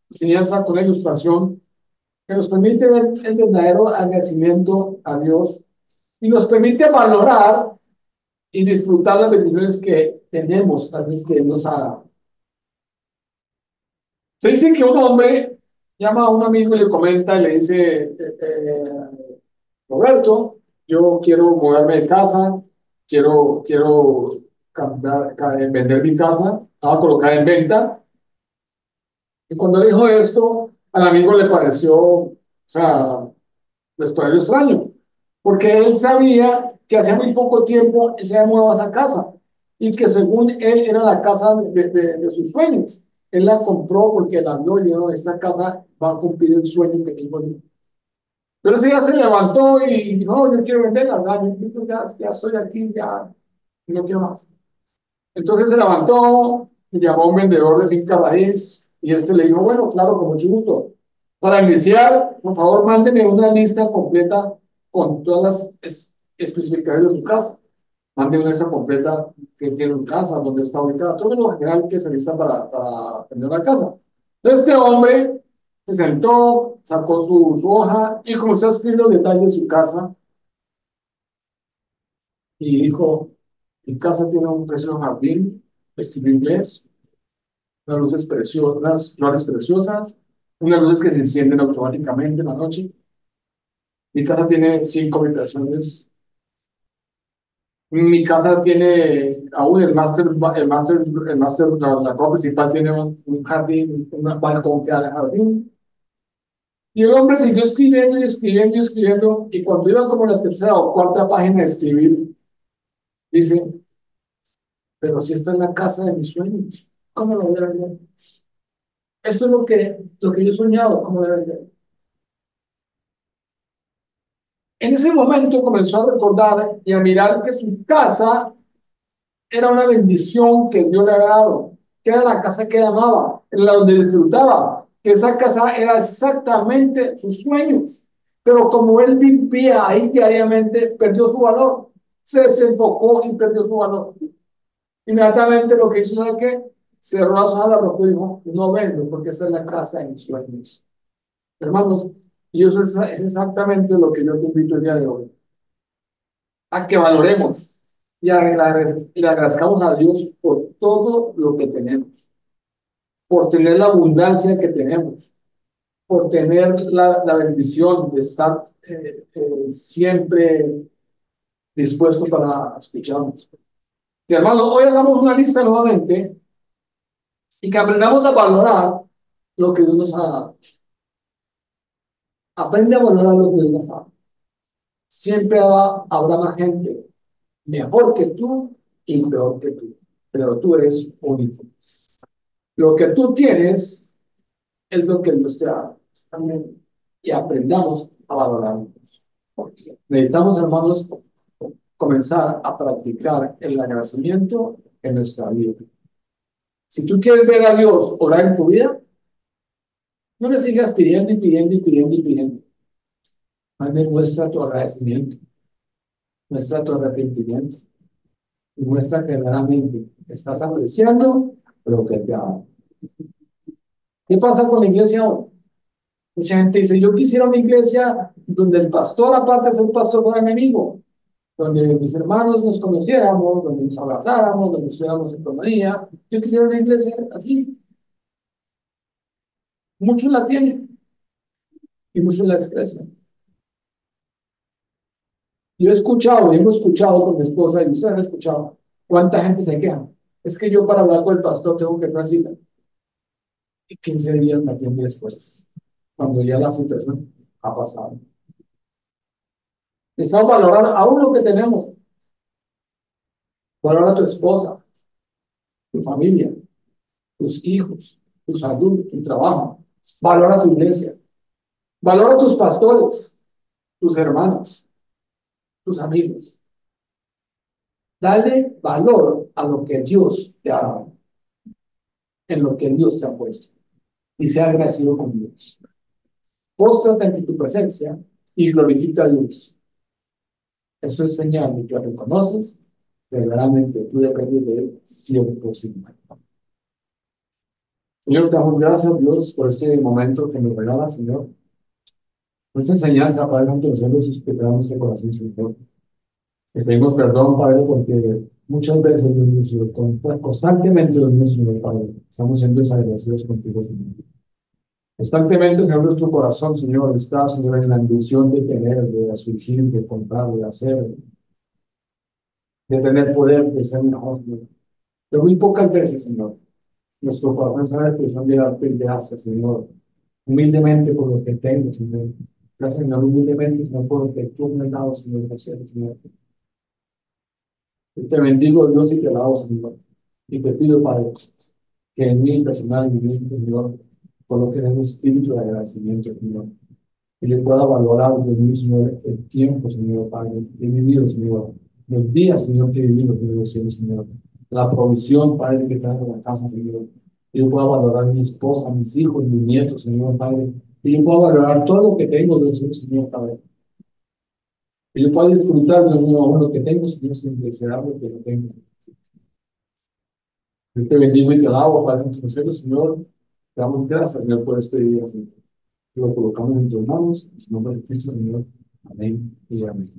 Speaker 1: enseñanza con la ilustración que nos permite ver el verdadero agradecimiento a Dios y nos permite valorar y disfrutar las bendiciones que tenemos, tal vez que Él nos haga. Se dice que un hombre llama a un amigo y le comenta y le dice, Roberto, yo quiero moverme de casa, quiero vender mi casa, la voy a colocar en venta. Y cuando le dijo esto, al amigo le pareció, o sea, les pareció extraño, porque él sabía que hacía muy poco tiempo él se había mudado a esa casa y que según él era la casa de sus sueños. Él la compró porque la vio y dijo, esta casa va a cumplir el sueño que tengo yo. Pero ese día se levantó y dijo, no, yo quiero venderla, ¿verdad? Yo ya estoy aquí, ya no quiero más. Entonces se levantó y llamó a un vendedor de finca raíz y este le dijo, bueno, claro, con mucho gusto. Para iniciar, por favor, mándeme una lista completa con todas las especificaciones de su casa. Mándeme una lista completa que tiene su casa, dónde está ubicada, todo lo general que se necesita para vender la casa. Entonces este hombre se sentó, sacó su hoja y comenzó a escribir los detalles de su casa y dijo, mi casa tiene un precioso jardín, estilo inglés, unas luces preciosas, unas flores preciosas, unas luces que se encienden automáticamente en la noche. Mi casa tiene 5 habitaciones. Mi casa tiene aún la cosa principal tiene un jardín, un balcón que da al jardín. Y el hombre siguió escribiendo y escribiendo y escribiendo. Y cuando iba como en la tercera o cuarta página de escribir, dice, pero si esta es la casa de mis sueños, ¿cómo lo voy a vender? Esto es lo que yo he soñado, ¿cómo lo voy a vender? En ese momento comenzó a recordar y a mirar que su casa era una bendición que Dios le había dado, que era la casa que amaba, en la donde disfrutaba, que esa casa era exactamente sus sueños. Pero como él vivía ahí diariamente, perdió su valor, se desenfocó y perdió su valor. Inmediatamente lo que hizo es que cerró las hojas, la rompió y dijo, no vendo porque esta es la casa de mis sueños. Hermanos, y eso es exactamente lo que yo te invito el día de hoy, a que valoremos y le agradezcamos a Dios por todo lo que tenemos, por tener la abundancia que tenemos, por tener la bendición de estar siempre dispuesto para escucharnos. Y hermanos, hoy hagamos una lista nuevamente y que aprendamos a valorar lo que Dios nos ha dado. Aprende a valorar lo que Dios nos ha dado. Siempre habrá más gente mejor que tú y peor que tú. pero tú eres único. Lo que tú tienes es lo que Dios te da. Amén. Y aprendamos a valorarlo. Necesitamos, hermanos, comenzar a practicar el agradecimiento en nuestra vida. Si tú quieres ver a Dios orar en tu vida, no le sigas pidiendo y pidiendo y pidiendo y pidiendo. Más bien muestra tu agradecimiento, muestra tu arrepentimiento y muestra que realmente estás apreciando lo que te ha dado. ¿Qué pasa con la iglesia hoy? Mucha gente dice, yo quisiera una iglesia donde el pastor, aparte de ser pastor, fuera mi amigo, donde mis hermanos nos conociéramos, donde nos abrazáramos, donde estuviéramos en comunidad. Yo quisiera una iglesia así. Muchos la tienen y muchos la expresan. Yo he escuchado, y hemos escuchado con mi esposa, y ustedes han escuchado, cuánta gente se queja. Es que yo para hablar con el pastor tengo que ir cita. Y 15 días me atiende después, cuando ya la situación ha pasado. Necesitamos valorar aún lo que tenemos. Valora a tu esposa, tu familia, tus hijos, tu salud, tu trabajo. Valora tu iglesia. Valora tus pastores, tus hermanos, tus amigos. Dale valor a lo que Dios te ha dado, en lo que Dios te ha puesto. Y sea agradecido con Dios. Póstrate ante tu presencia y glorifica a Dios. Eso es señal de que reconoces que verdaderamente tú dependes de Él 100%. Señor, te damos gracias, Dios, por este momento que nos regala, Señor. Por esta enseñanza, Padre, ante los cielos y que damos de corazón, Señor. Te pedimos perdón, Padre, porque muchas veces, Dios mío, Señor, constantemente, Dios mío, Señor, Padre, estamos siendo desagradecidos contigo, Señor. Constantemente, Señor, nuestro corazón, Señor, está, Señor, en la ambición de tener, de surgir, de comprar, de hacer, de tener poder, de ser mejor, Señor. Pero muy pocas veces, Señor, nuestro corazón está en la expresión de darte gracias, Señor, humildemente por lo que tengo, Señor. Gracias, Señor, humildemente, Señor, por lo que tú me has dado, Señor, Señor. Yo te bendigo, Dios, y te alabo, Señor. Y te pido, Padre, que en mí personalmente, Señor, coloques ese espíritu de agradecimiento, Señor. Que yo pueda valorar, Dios mío, Señor, el tiempo, Señor, Padre, que he vivido, Señor. Los días, Señor, que he vivido, Señor. La provisión, Padre, que traes a la casa, Señor. Que yo pueda valorar a mi esposa, a mis hijos, mis nietos, Señor, Padre. Que yo pueda valorar todo lo que tengo, Dios mío, Señor, Padre. Que yo pueda disfrutar de uno a uno que tengo, Señor, sin desear lo que no tengo. Yo te bendigo y te alabo, Padre, en tu cielo, Señor. Te damos gracias, Señor, por este día, Señor. Lo colocamos en tus manos, en su nombre de Cristo, Señor. Amén y amén.